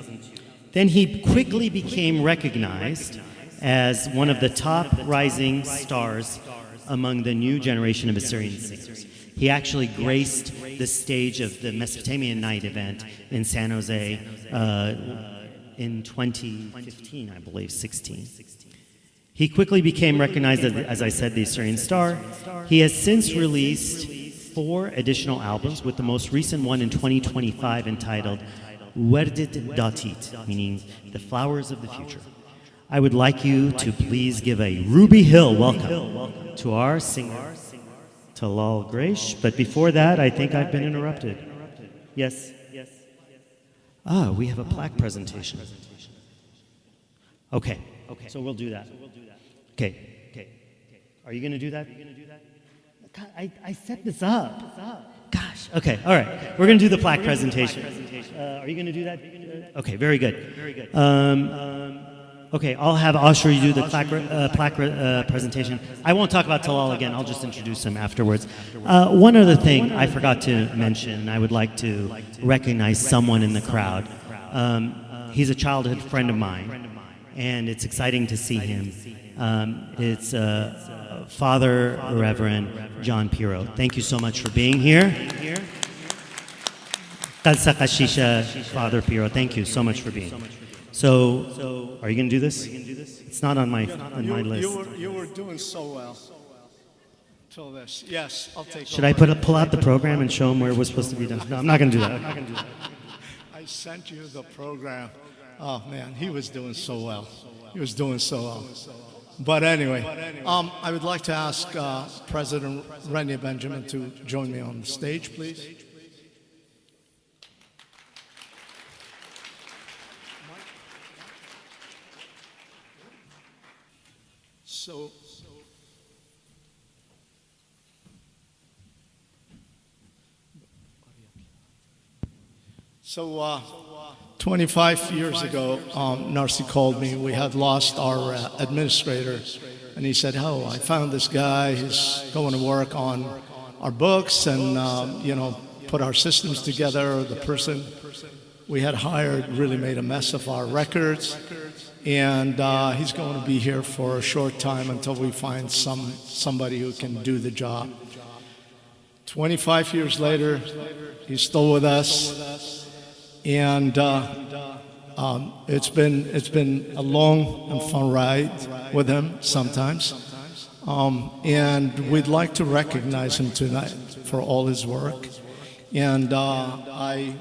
Then he quickly became recognized as one of the top rising stars among the new generation of Assyrian singers. He actually graced the stage of the Mesopotamian Night event in San Jose in 2015, I believe, 16. He quickly became recognized as I said, the Assyrian star. He has since released 4 additional albums, with the most recent one in 2025 entitled Werdid Datit, meaning the flowers of the future. I would like you to please give a Ruby Hill welcome to our singer, Talal Greish. But before that, I think I've been interrupted. Yes? Ah, we have a plaque presentation. Okay, so we'll do that. Okay. Are you going to do that? God, I set this up. Gosh. Okay, all right. We're going to do the plaque presentation. Are you going to do that? Okay, very good. Okay, I'll have Ashur do the plaque presentation. I won't talk about Talal again. I'll just introduce him afterwards. One other thing I forgot to mention, I would like to recognize someone in the crowd. He's a childhood friend of mine, and it's exciting to see him. It's Father Reverend John Piro. Thank you so much for being here. Father Piro, thank you so much for being here. So, are you going to do this? It's not on my list. You were doing so well till this. Yes, I'll take. Should I pull out the program and show them where it was supposed to be done? No, I'm not going to do that. sent you the program. Oh man, he was doing so well. He was doing so well. But anyway, I would like to ask President Renia Benjamin to join me on the stage, please. So 25 years ago, Narsai called me. We had lost our administrator, and he said, "Oh, I found this guy. He's going to work on our books and put our systems together." The person we had hired really made a mess of our records, and he's going to be here for a short time until we find somebody who can do the job. 25 years later, he's still with us. And it's been a long and fun ride with him sometimes. And we'd like to recognize him tonight for all his work. And I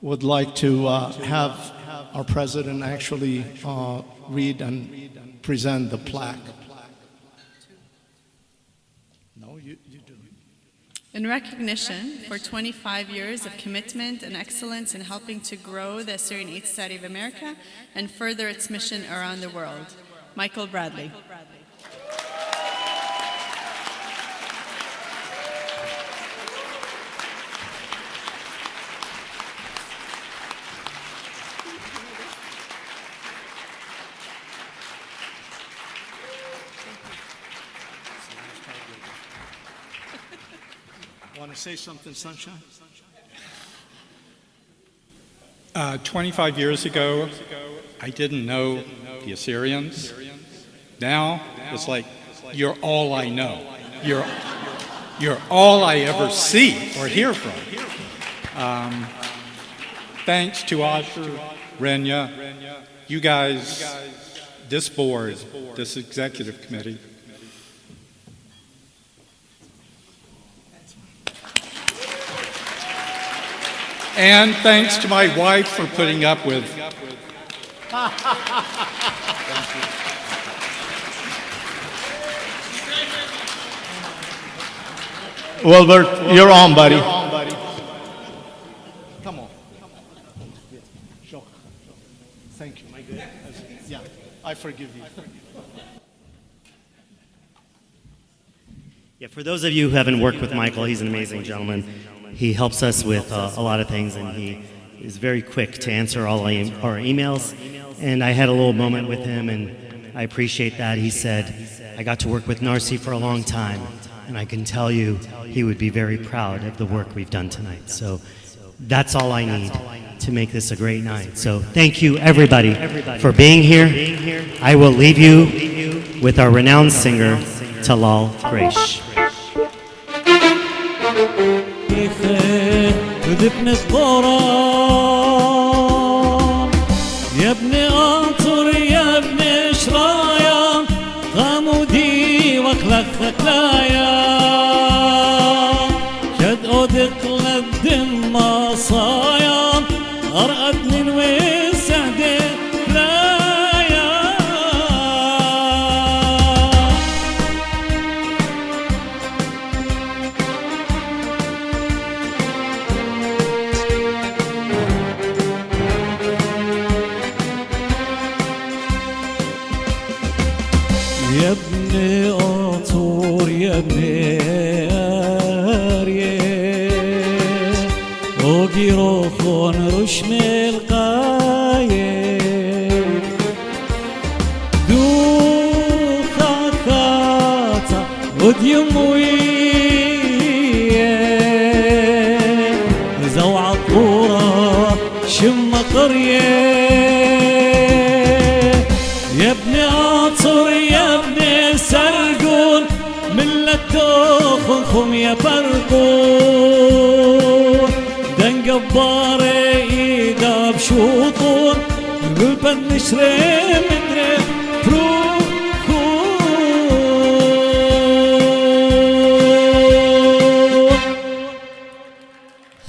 would like to have our president actually read and present the plaque. No, you do. In recognition for 25 years of commitment and excellence in helping to grow the Assyrian Aid Society of America and further its mission around the world, Michael Bradley. Want to say something, Sunshine? 25 years ago, I didn't know the Assyrians. Now, it's like, you're all I know. You're all I ever see or hear from. Thanks to Asher, Renia, you guys, this board, this executive committee. And thanks to my wife for putting up with. Wilbert, you're on, buddy. Come on. Sure. Thank you. Yeah, I forgive you. Yeah, for those of you who haven't worked with Michael, he's an amazing gentleman. He helps us with a lot of things, and he is very quick to answer all our emails. And I had a little moment with him, and I appreciate that. He said, "I got to work with Narsai for a long time, and I can tell you he would be very proud of the work we've done tonight." So that's all I need to make this a great night. So thank you, everybody, for being here. I will leave you with our renowned singer, Talal Quraish. ودفن الظلام يا ابن قطر يا ابن شرايا غامودي وخلق ثكلايا شد أودك للدم مصايا أرقدني الوسعدي يا ابن قطور يا ابن أريه اوجي روخون رشم القايه دوخا خاطا وديمويه زوع الطورة شم قريه يا ابن قطر يا ابن سرقون من لتوخنكم يا برقون دن قبار ايدا بشوطون قلبت نشري مدري بروخون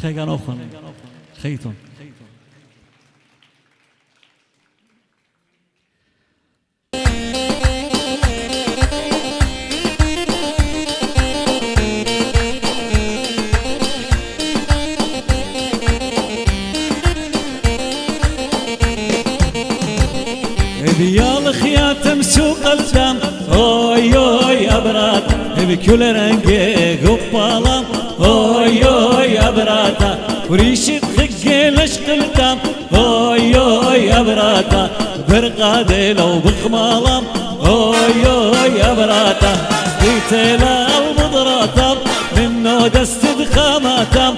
خيغان اخوان خيتون بكل رنقك وبالام هوي هوي يا براتا وريشة خقي لشقلتام هوي هوي يا براتا برقادي لو بخمالام هوي هوي يا براتا بيتلا المضراتام منو دست خاماتام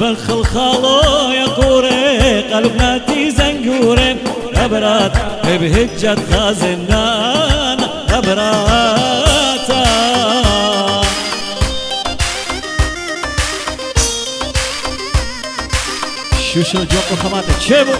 بنخل خالو يا قوري قلبناتي زنقوري أبرات بهجة خازنان أبراتا شو جوق خماتك شبو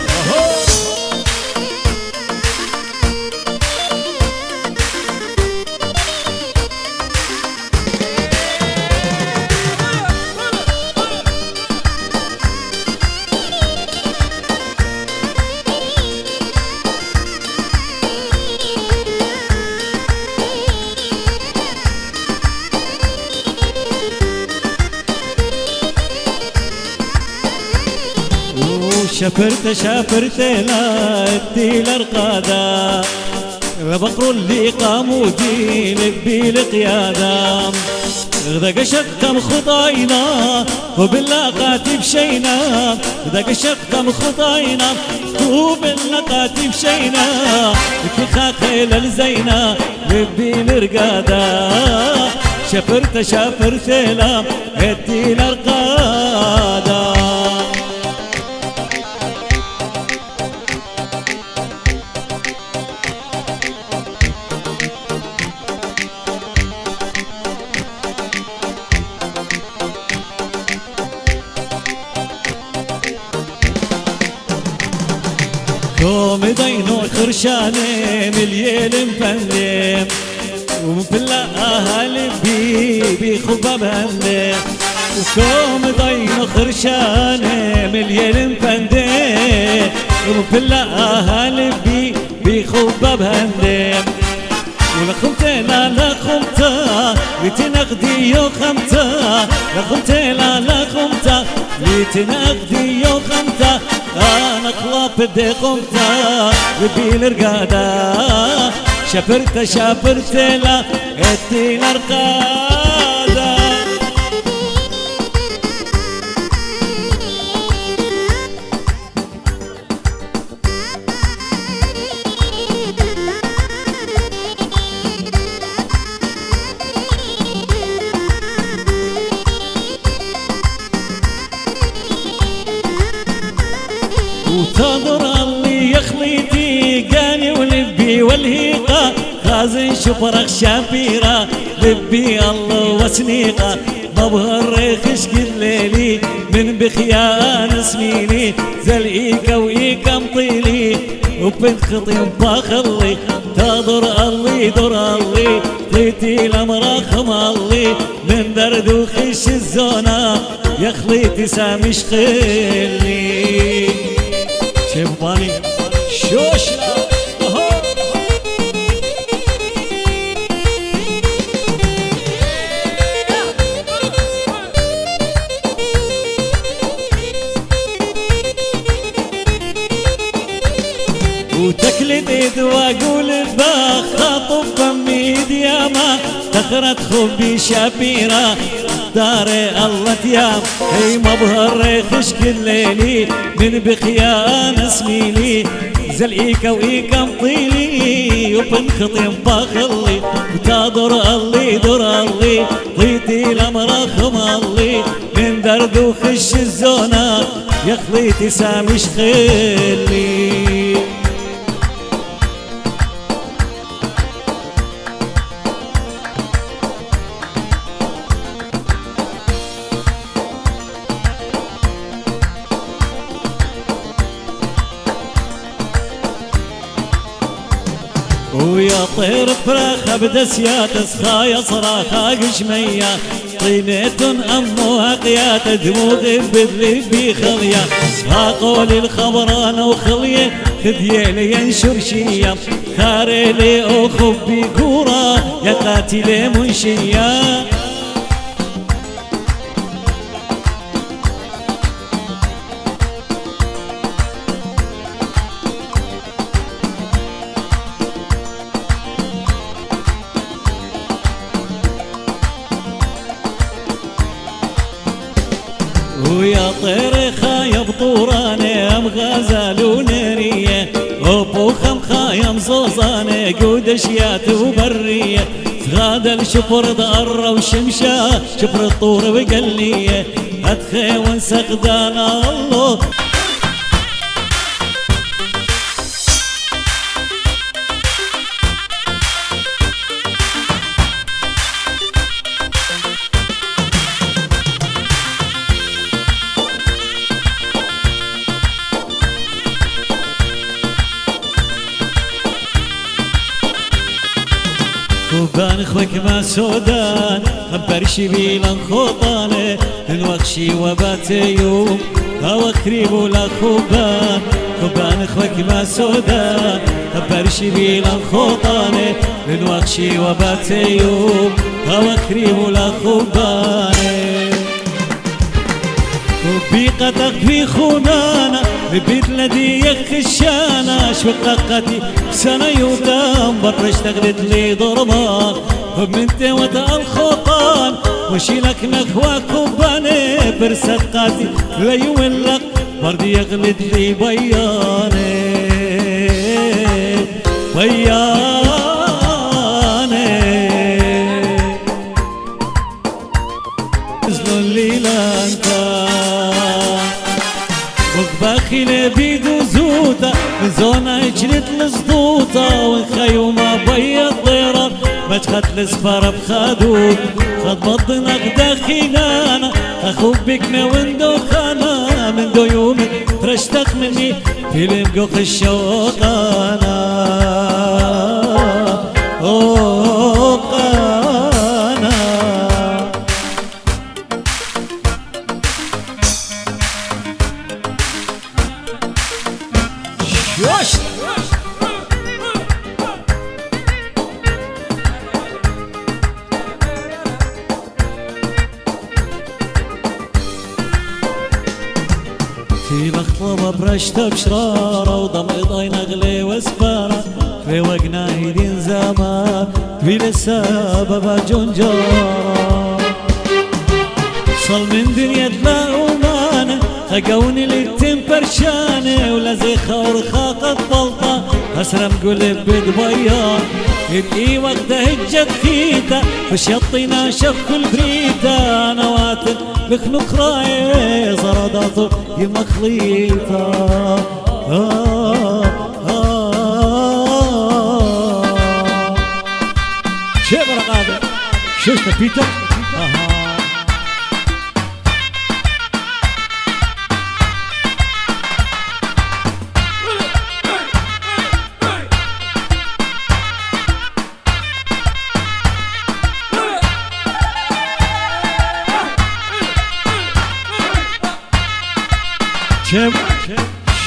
شفرت لا ادي الارقاده بقر اللي قاموا دين بالقياده غدا قشقتم خطاينا وباللاقات بشينا غدا قشقتم خطاينا وباللاقات بشينا كي خيل الزينه بالرقاده شفرت لا ادي الارقاده كوم دينو خرشاني مليل مفندم ومفلا اهل بي خباب هندم وكوم دينو خرشاني مليل مفندم ومفلا اهل بي خباب هندم ولخمتي لا خمتا لتنقدي يو خمتا لخمتي لا خمتا لتنقدي يو خمتا انا خلاف بدي قمتا بدي الرقاده شفرت لا ادي الارقاده وتنظر اللي يخليتي قاني ولبي والهيقة خازن شبرخ شابيرة لبي الله وسنيقة مبهر خشق الليلي من بخيان سنيني زلقيك وإيكا مطيلي وبن خطي باخلي تضر اللي در اللي طيتي لمراخم اللي من درد وخش الزونة يا خليتي سامش خلي شباني شوشلا وتكلت ايد واقول الباخ خاطب فمي دياما تخرت خبي شابيرة داري الله تيام هي مبهر خشك الليلي من بخيان اسميلي زلقيكا وإيكا مطيلي وبنخطي مباخلي وتادر اللي در اللي طيتي لمراخم اللي من درد وخش الزونة يا خليتي سامش خلي ويا طير فراخ بدسيات سخايا صراخا قشمية طينة أمها قيات دموغ بذلي بخلية ها قولي الخبران وخلية خديالي ينشر شية خارلي أخبي قورا يا قاتلي منشية ويا طير خايب طورانه ام غزال وناريه ابو خم خايم زوزانه قود اشيات وبريه غادا الشفر ضره وشمشه شفر الطور بقليه ادخي ونسقدانا الله وبان خوك ما سودان خبرشي بيلان خوطانه الوخشي وباتي يوم هوا خريب ولا خوبان وبان خوك ما سودان خبرشي بيلان خوطانه الوخشي وباتي يوم هوا خريب ولا خوبانه وبيقتك في خونانا ببيت لدي خشانا شوققتي سنة يودام برش تغلت لي ضربان ومنت وتا الخطان وشيلك نخواك وباني برسقاتي لا يولق بردي يغلد لي بياني بياني زلون لي لانتا وقباخي بيدو زوتا من زونا اجرت لصدوتا وخيوما بيض ضيرة ما تخت السفارة بخادوك خد بطنك داخلنا اخوك بكنا وندو خانا من دو يوم فرشتك مني في المقوخ الشوق انا في مخطبة برشتة بشرارة وضم إضاي نغلي وسبارة في وقنا هيدين زمان في لسابة جونجارة صل من دنيا تلاقومانة خقوني للتم برشانة ولا زي خور خاقت بلطة أسرم قلب بدبيان إبقي وقت هجت خيتا وشطينا شف البريتا نواتل بخنق راي زرداتو يما خليطة شيء برقابة شو بيتر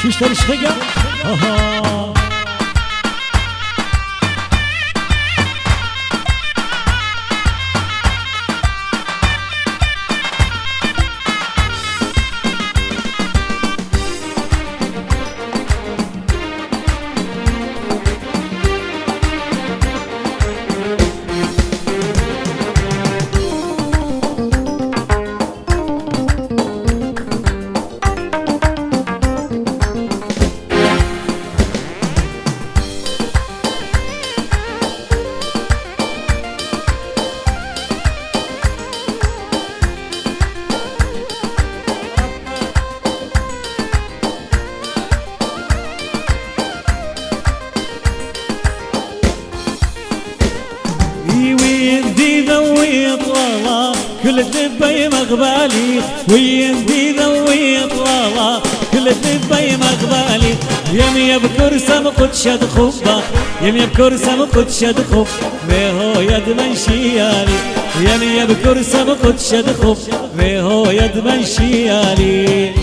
شو اشتري شفقة كل الدبي مغبالي ويندي ذوي طلالا كل الدبي مغبالي يمي بكر سمقت شد خبا يمي بكر سمقت شد خب بهو يد من شيالي يمي بكر سمقت شد خب بهو يد من شيالي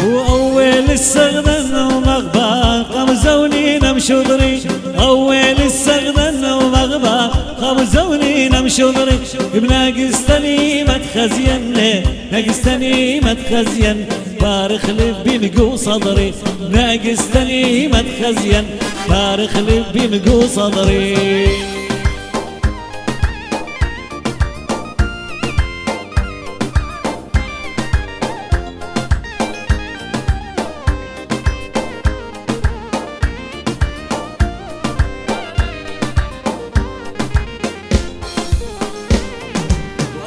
وأول السغدن ومغبان قمزوني نمشو ضري أول السغدن ومغبان قمزوني نمشو وشضري بناقصتني ما تخزين ناقصتني ما تخزين فارخ لبي مقو صدري ناقصتني ما تخزين فارخ لبي مقو صدري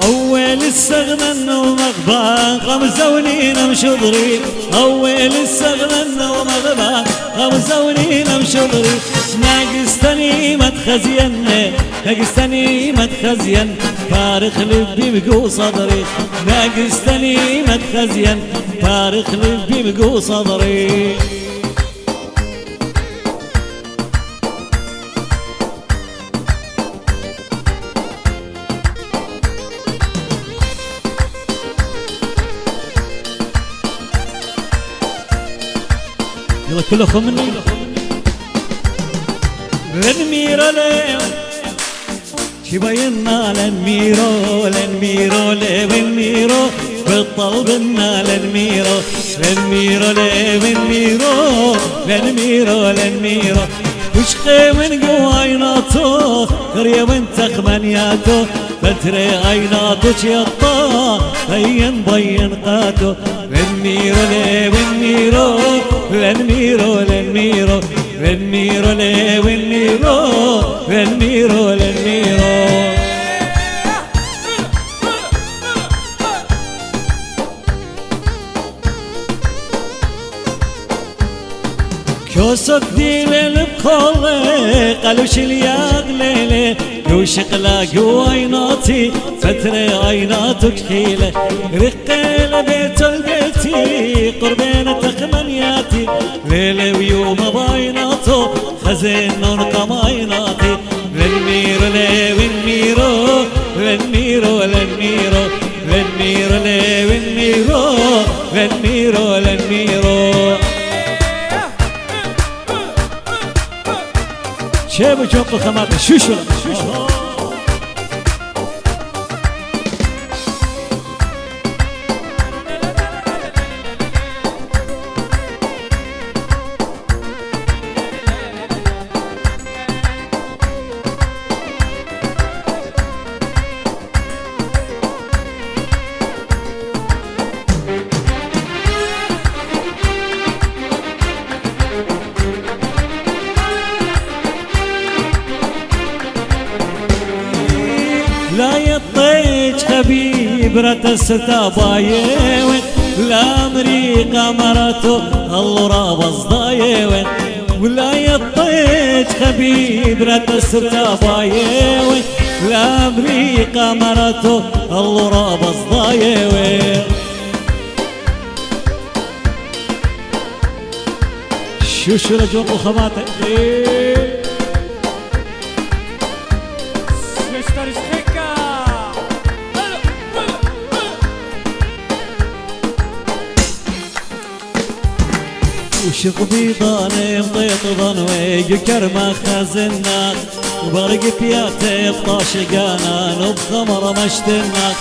أول السغنن ومغبان غمزوني مشضري أول السغنن ومغبان غمزوني مشضري ناقصتني ما تخزين ناقصتني ما تخزين فارخ لبي مقو صدري ناقصتني ما تخزين فارخ لبي مقو صدري يلا كلكم مني لنميرو لي شبينا لنميرو لنميرو لي ونميرو بالطلبنا لنميرو لنميرو لي ونميرو لنميرو لنميرو وشقي من قوايناتو قرية وانت خمانياتو فتري عيناتو شيطا بين بين قاتو لنميرو لي ونميرو لنميرو لنميرو لنميرو لي ونميرو لنميرو لنميرو كوسك ديل بخولي قالوا شلياق ليلي يوشق لا عيناتي فتري عيناتك حيلة رقيلة بيت البيتي قربين تخمنياتي ليلي ويوم بايناتو خزين نرقم عيناتي للميرو لي والميرو للميرو للميرو للميرو لي والميرو للميرو للميرو شيبو جوق خماطي شوشو لا يطيج خبيب رتستا بايوين لا امريكا مراتو الله بصدايوين ولا يطيج خبيب رتستا بايوين لا امريكا مراتو الله بصدايوين شو رجوق وخماتك وشق بيضاني مطيط ظنوي كرمة خزناك وبرق بياتي بطاشقانا وبخمر مشتناك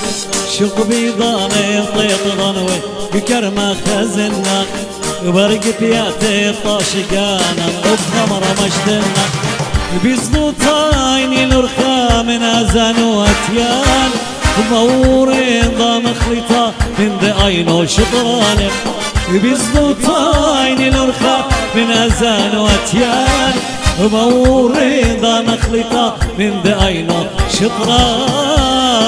شق بيضاني مطيط ظنوي كرمة خزناك وبرق بياتي بطاشقانا وبخمر مشتناك بيزنوط عيني الرخا من أزان وأتيان ومورين ضام خليطة من ذي عينو شطرانك بيزنوط عيني الرخا من أزان وأتيان ومورين ضام خليطة من ذي عينو شطرانك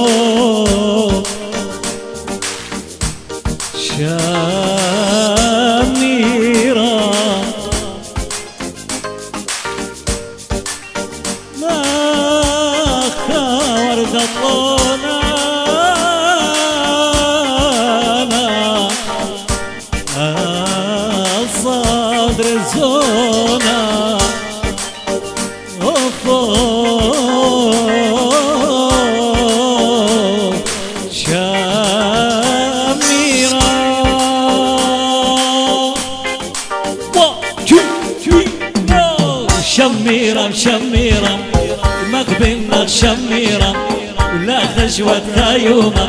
وفوق شميرة ما خاورد الطونا صدر الزونة شميرة شميرة شميرة مقبلنا شميرة ولا خجوة خيومة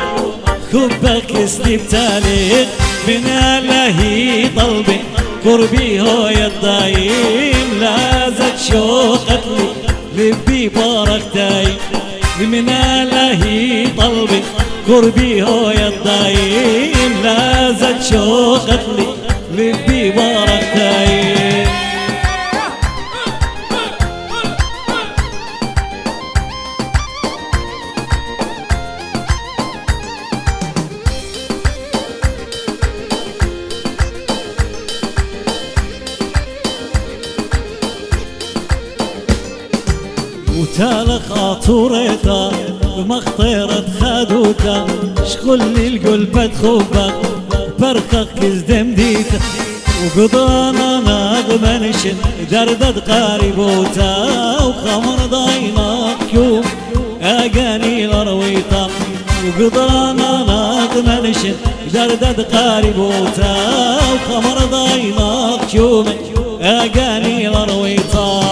خبك سنيب تالي من الله طلبي قربي هو الدايم لازت شوقتني لبي بارك دايم من الله طلبي قربي هو الدايم لازت شوقتني لبي بارك دايم وتالق عطوريتا بمخطيرة خادوتا شغل لي القلب تخوبك برقك كزدم ديتا وقضانا نغمنشن دردد قاربوتا وخمر ضايناك يوم اغاني الرويتا وقضانا نغمنشن دردد قاربوتا وخمر ضايناك يوم اغاني الرويتا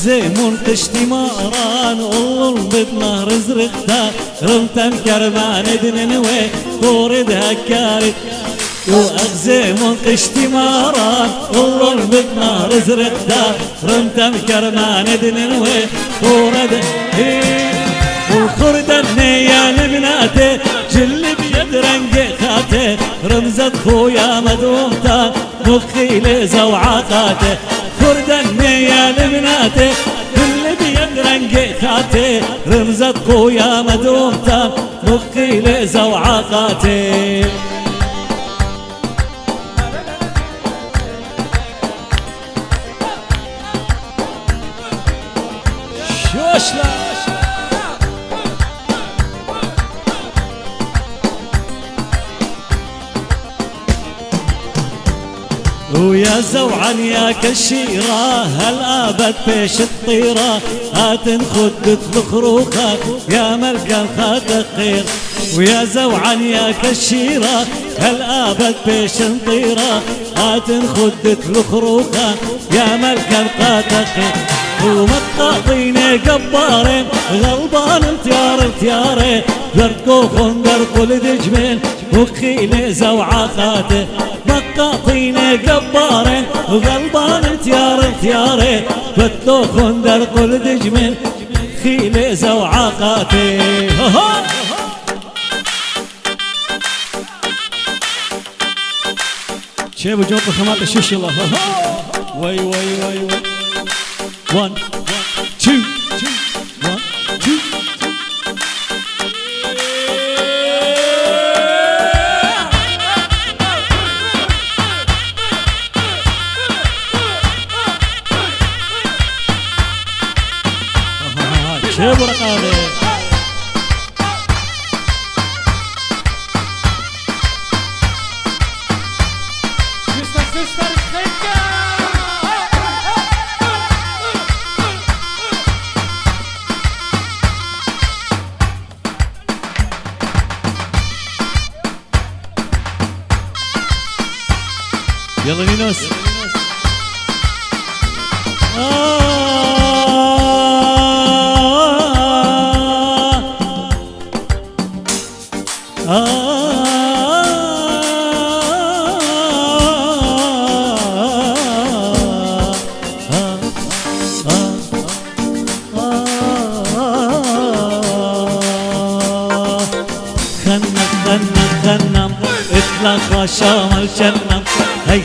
زيمون قشتي ماران والله بنهر زرقتا رمتم كرمان دننوي طورد هكارت زيمون قشتي ماران والله بنهر زرقتا رمتم كرمان دننوي طورد وخرد النية لبناتي جل بيد رنق خاتي رمزة خويا مدومتا مخي لزوعاقاتي خرد النية لبناتي كل بيد رنق خاتي رمزة خويا مدومتا مخي لزوعاقاتي شوشلا ويا زوعن يا كشيرة هالابد بيش الطيرة هاتنخد الخروخة يا ملكة خات خير ويا زوعن يا كشيرة هالابد بيش الطيرة هاتنخد الخروخة يا ملكة خات خير ومطاطيني قبارين غلبان انتياري دركو خندر قل دجمين وخيلي زوعاقاته مطاطيني قبارين وغلبان انتياري فتلو خندر قل دجمين خيلي زوعاقاته شيبو جوب خمات الشيش الله وي وي وي وي 1 2 1 2 شيبو رقابه يلا نينوس خنم اطلع خشام الجنة هي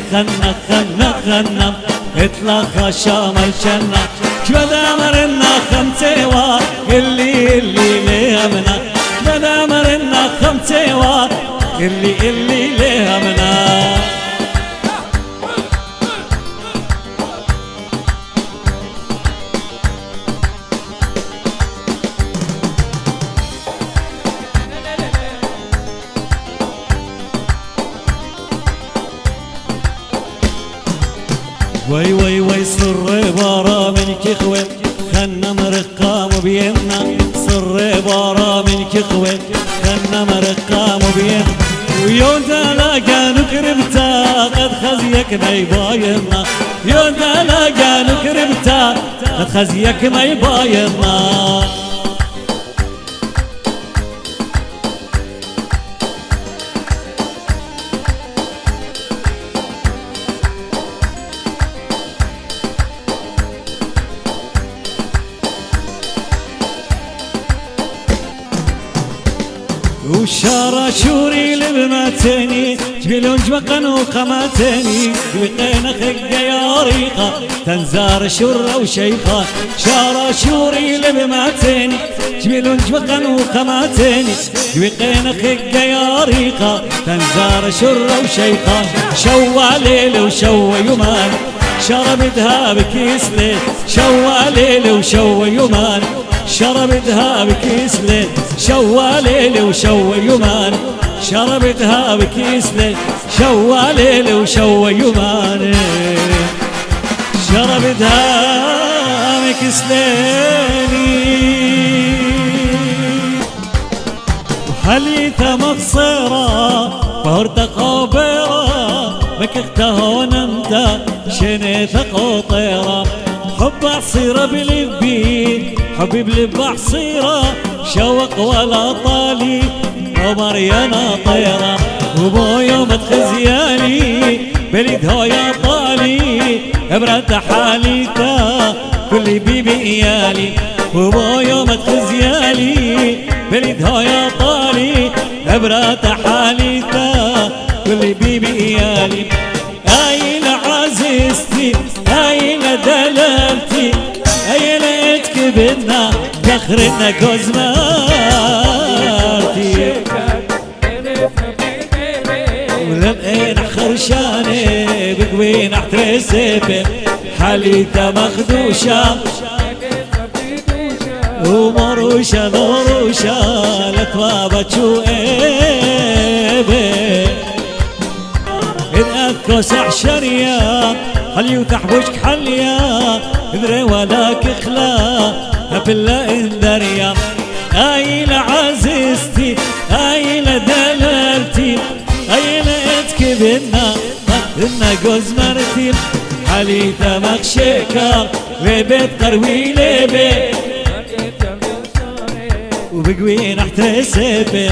خنم اطلع خشام الجنة كبدا مرنا خمسوا اللي ليهمنا كبدا مرنا خمسوا اللي لها منا. وي وي وي صر بارا منك اخوة خلنا مرقام بينا، صر بارا منك اخوة خلنا مرقام بينا، ويودا لاقا نكرمتا قد خزيك ما يبايرنا، يودا لاقا نكرمتا قد خزيك ما يبايرنا. وشارة شوري لبماتني جبلون جبقن وقماتني جبقين خقة يا ريقة تنزار شرة وشيخة، شارة شوري لبماتني جبلون جبقن وقماتني جبقين خقة يا ريقة تنزار شرة وشيخة، شوى ليل وشوى يومان شربتها بكيس ليل، شوى ليل وشوى يومان شربتها بكيس ليل، شوى ليل وشوى يومان شربتها بكيس ليل، شوى ليل وشوى يومان شربتها بكيس ليل. وحليتها مقصرة بهرت قابرة بكختها ونمتا شنيتها قطيرة، حب عصيرة بلبي حبيب لب عصيرة شوق ولا طالي قمر يا ناطيرة، وبو يوم تخزيالي بلدها يا طالي ابرة حاليتا كل بيبي ايالي، وبو يوم تخزيالي بلدها يا طالي ابرة حاليتا كل بيبي ايالي. اين عزيزتي اين دلالتي اين اتكبدنا فخرنا كوزماتي، ولمقين خرشاني بقوين احترسب حاليتا مخدوشة ومروشة نوروشة لكوابة شوئبه إذ أذكوس عشريا خلي وتحبوشك حليا إذري ولاك إخلا أبلا إندريا. أين عزيزتي أين دلالتي أين اتكبنا إنا جوز مرتي حليتا مخشيكا وبيت قروي لبي وبقوين احتسب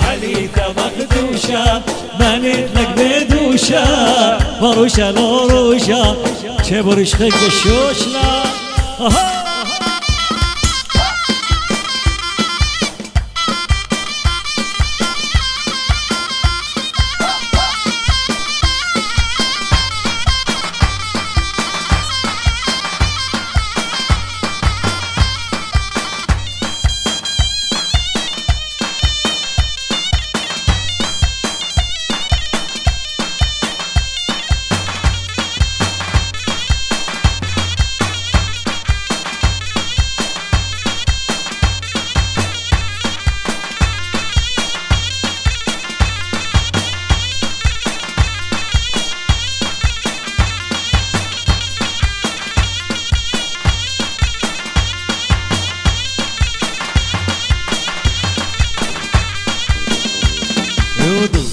حليتا مخدوشة بنيت لك بدوشة بروشة لوروشة شبرش خيك الشوشنا.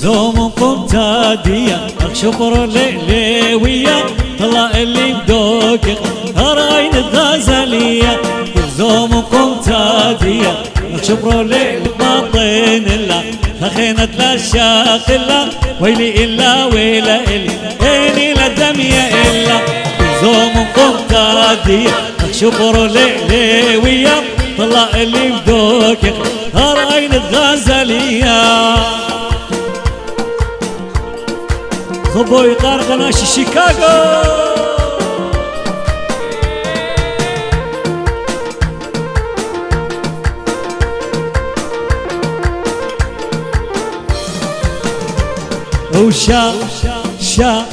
زوم قمت هادية شكر ليلوية طلع اللي بدوك هراين الغزالية. زوم قمت هادية شكر للباطن الله خخينة للشاق الله ويلي إلا ويلا إلي إني لدمية إلا. زوم قمت هادية شكر ليلوية طلع اللي بدوك هراين الغزالية. خبوي قرقناش شيكاغو وشا شا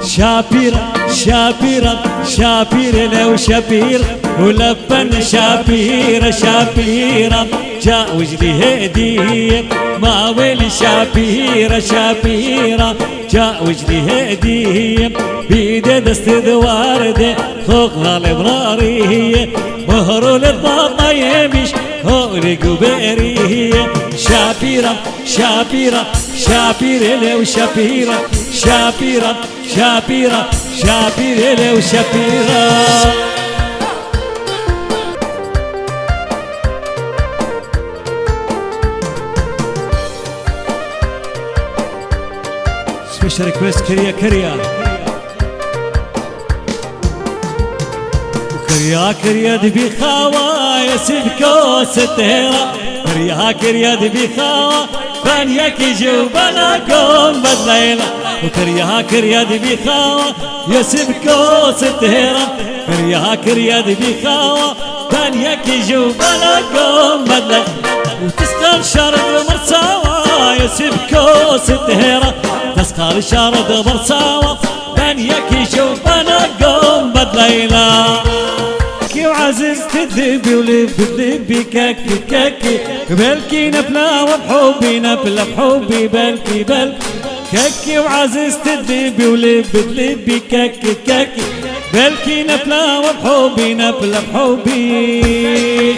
شابيرة شابيرة شابيرة لو شابير ولبن شابيرة شابيرة جاء وجدي هدية ما ويلي شابيرة شابيرة جاء وجدي هدية بيدي دست وردة خوك غالب نارية مهرو للضاطة يمش هولي قبيرية شابيرة شابيرة شابيرة لو شابيرة شابيرة شابيرة شابيرة لو شابيرة سبيشال ريكويست كريا كريا كريا كريا دبي خاوا يسبكو ستيرا كريا كريا دبي خاوا فانيا كي جوبنا قوم بدليلا وكريا كريا دبي خاوا يسبكو ستيرا كريا كريا دبي خاوا فانيا كي جوبنا قوم بدليلا وتسقى الشرد مرساوا يسبكو ستيرا تسقى الشرد مرساوا فانيا كي جوبنا قوم بدليلا وعزيز تذبي ولب تذبي كاكي كاكي بلكي نبلا وبحبي نبلا بحبي بلكي بلكي كاكي وعزيز تذبي ولب تذبي كاكي كاكي بلكي نبلا وبحبي نبلا بحبي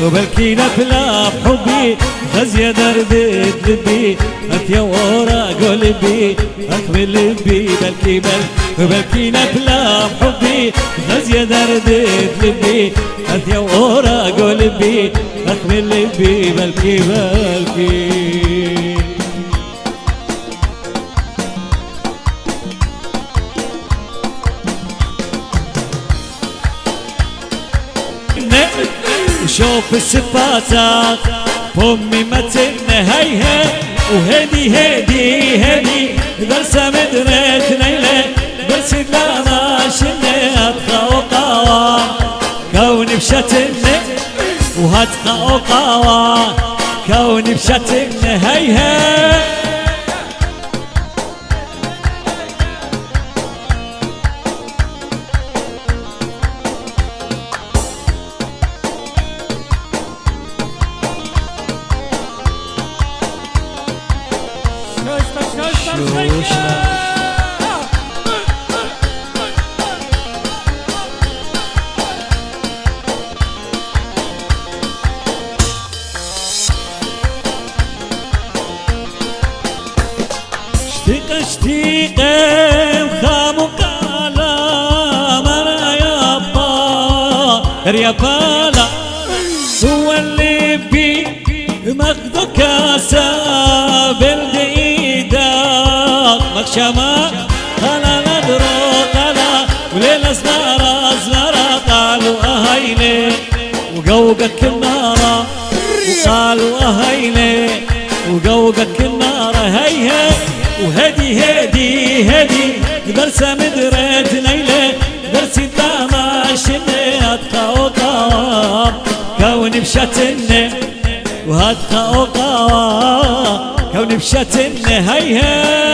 وبلكي نبلا بحبي غزية درد تذبي أثيا ورا قلبي أخبر لبي بلكي بلكي وبلكي نبلا بحبي غزية درد لبي أثيا ورا قلبي أخبر لبي بلكي بلكي وشوف السباتات فمي متن هيها وهدي هدي هدي درسة مدرت ليلة بس لا ماشي وقاوة كوني بشتن وهتقى وقاوة كوني بشتن هيها اشتيقه وخام وقالا مرا يا بالا هو اللي بي ماخدو كاسة بالديدا مخشمة خلا ندرو قلا وليلة زنارة قالوا أهيلي وقوقك النارة وقالوا أهيلي وقوقك النارة هيها وهدي هدي هدي درسة مدرت ليلة درسي الدماشنة أتقى وقاوة كوني بشتنة وهتقى وقاوة كوني بشتنة هيها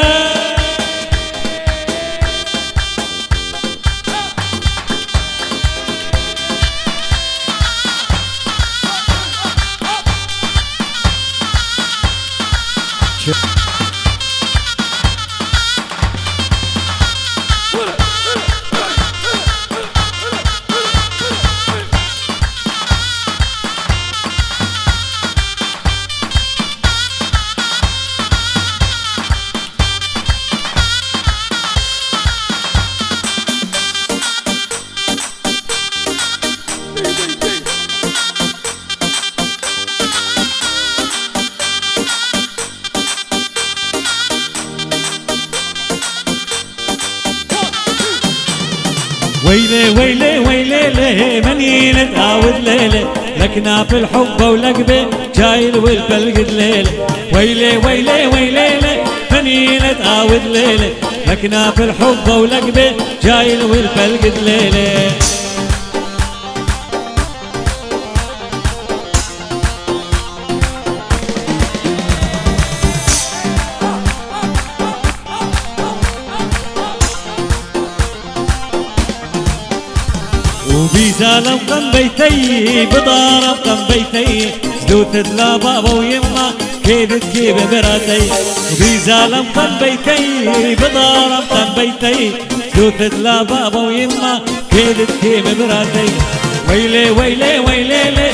ويلي ويلي ويلي ليه مني نتعود ليلة لكنا في الحب ولقبه جايل والبلقد ليلة ويلي ويلي ويلي ليه مني نتعود ليلة لكنا في الحب ولقبه جايل والبلقد ليلة وبيزالم قم بيتي بدارم قم بيتي زدوت لا بابا ويما كيدت كيب براتي وبيزالم قم بيتي بدارم قم بيتي زدوت لا بابا ويما كيدت كيب براتي ويلي ويلي ويلي لي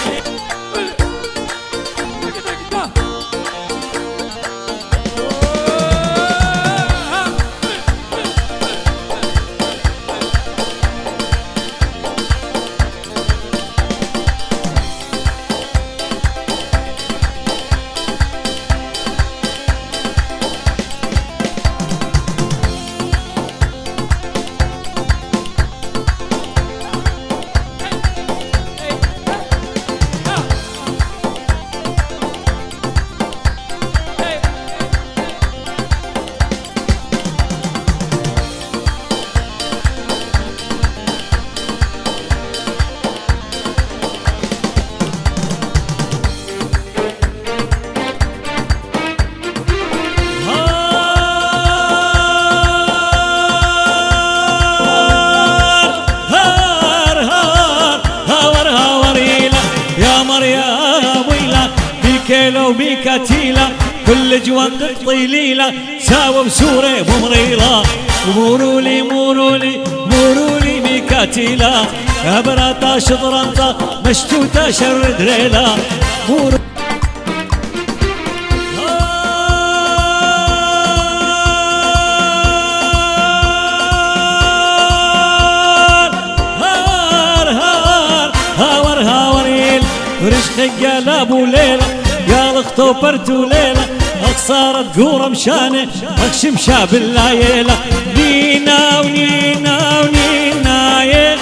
كيلو بكتيلة كل جوان طيليلة ساوى بسورة بمريلة مورولي مورولي مورولي بكتيلة أبراتا شطرنطة مشتوتة شر دريلة رشق قال ابو ليلة قال اختو برتو ليلة اقصارت قورة مشانة اخشم شاب اللايلة نينا ونينا ونينا يا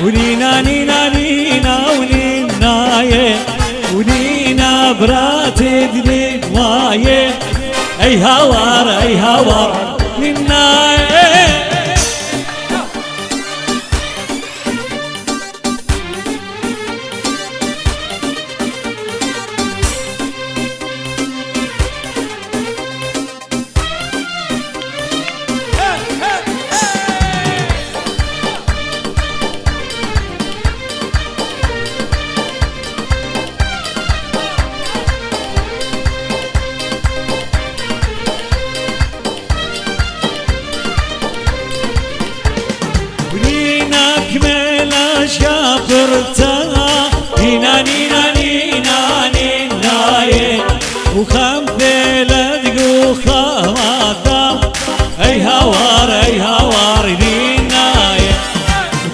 ونينا نينا نينا ونينا يا ونينا براتي دلي وايه اي هوار نينا شافرتها نينا نينا نينا نينا وخمثة لدقو خماتا اي هوار نينا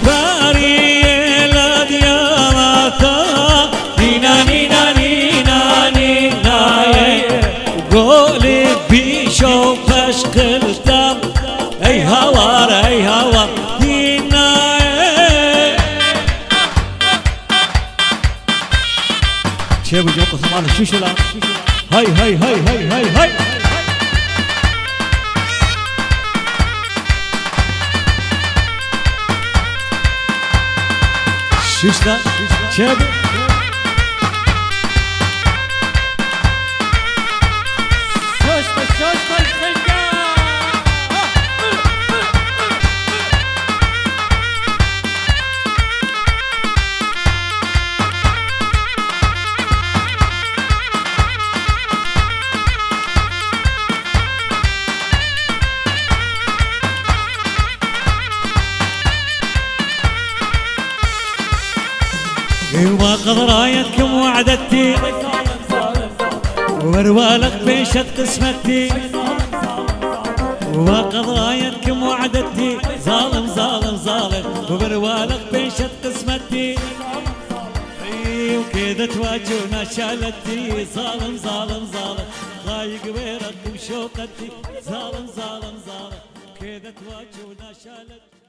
باري لدياماتا نينا نينا نينا نينا قولي بيشو فشقل دم اي هوار شيبو جوق سمان الشوشلا هاي شوشلا شيبو وقد رايتكم وعدتي وروالك بيشت قسمتي وقد رايتكم وعدتي ظالم وبروالك بيشت قسمتي وكذا تواجهنا شالتي ظالم ضايق بيرك وشوقتي ظالم كذا تواجهنا شالتي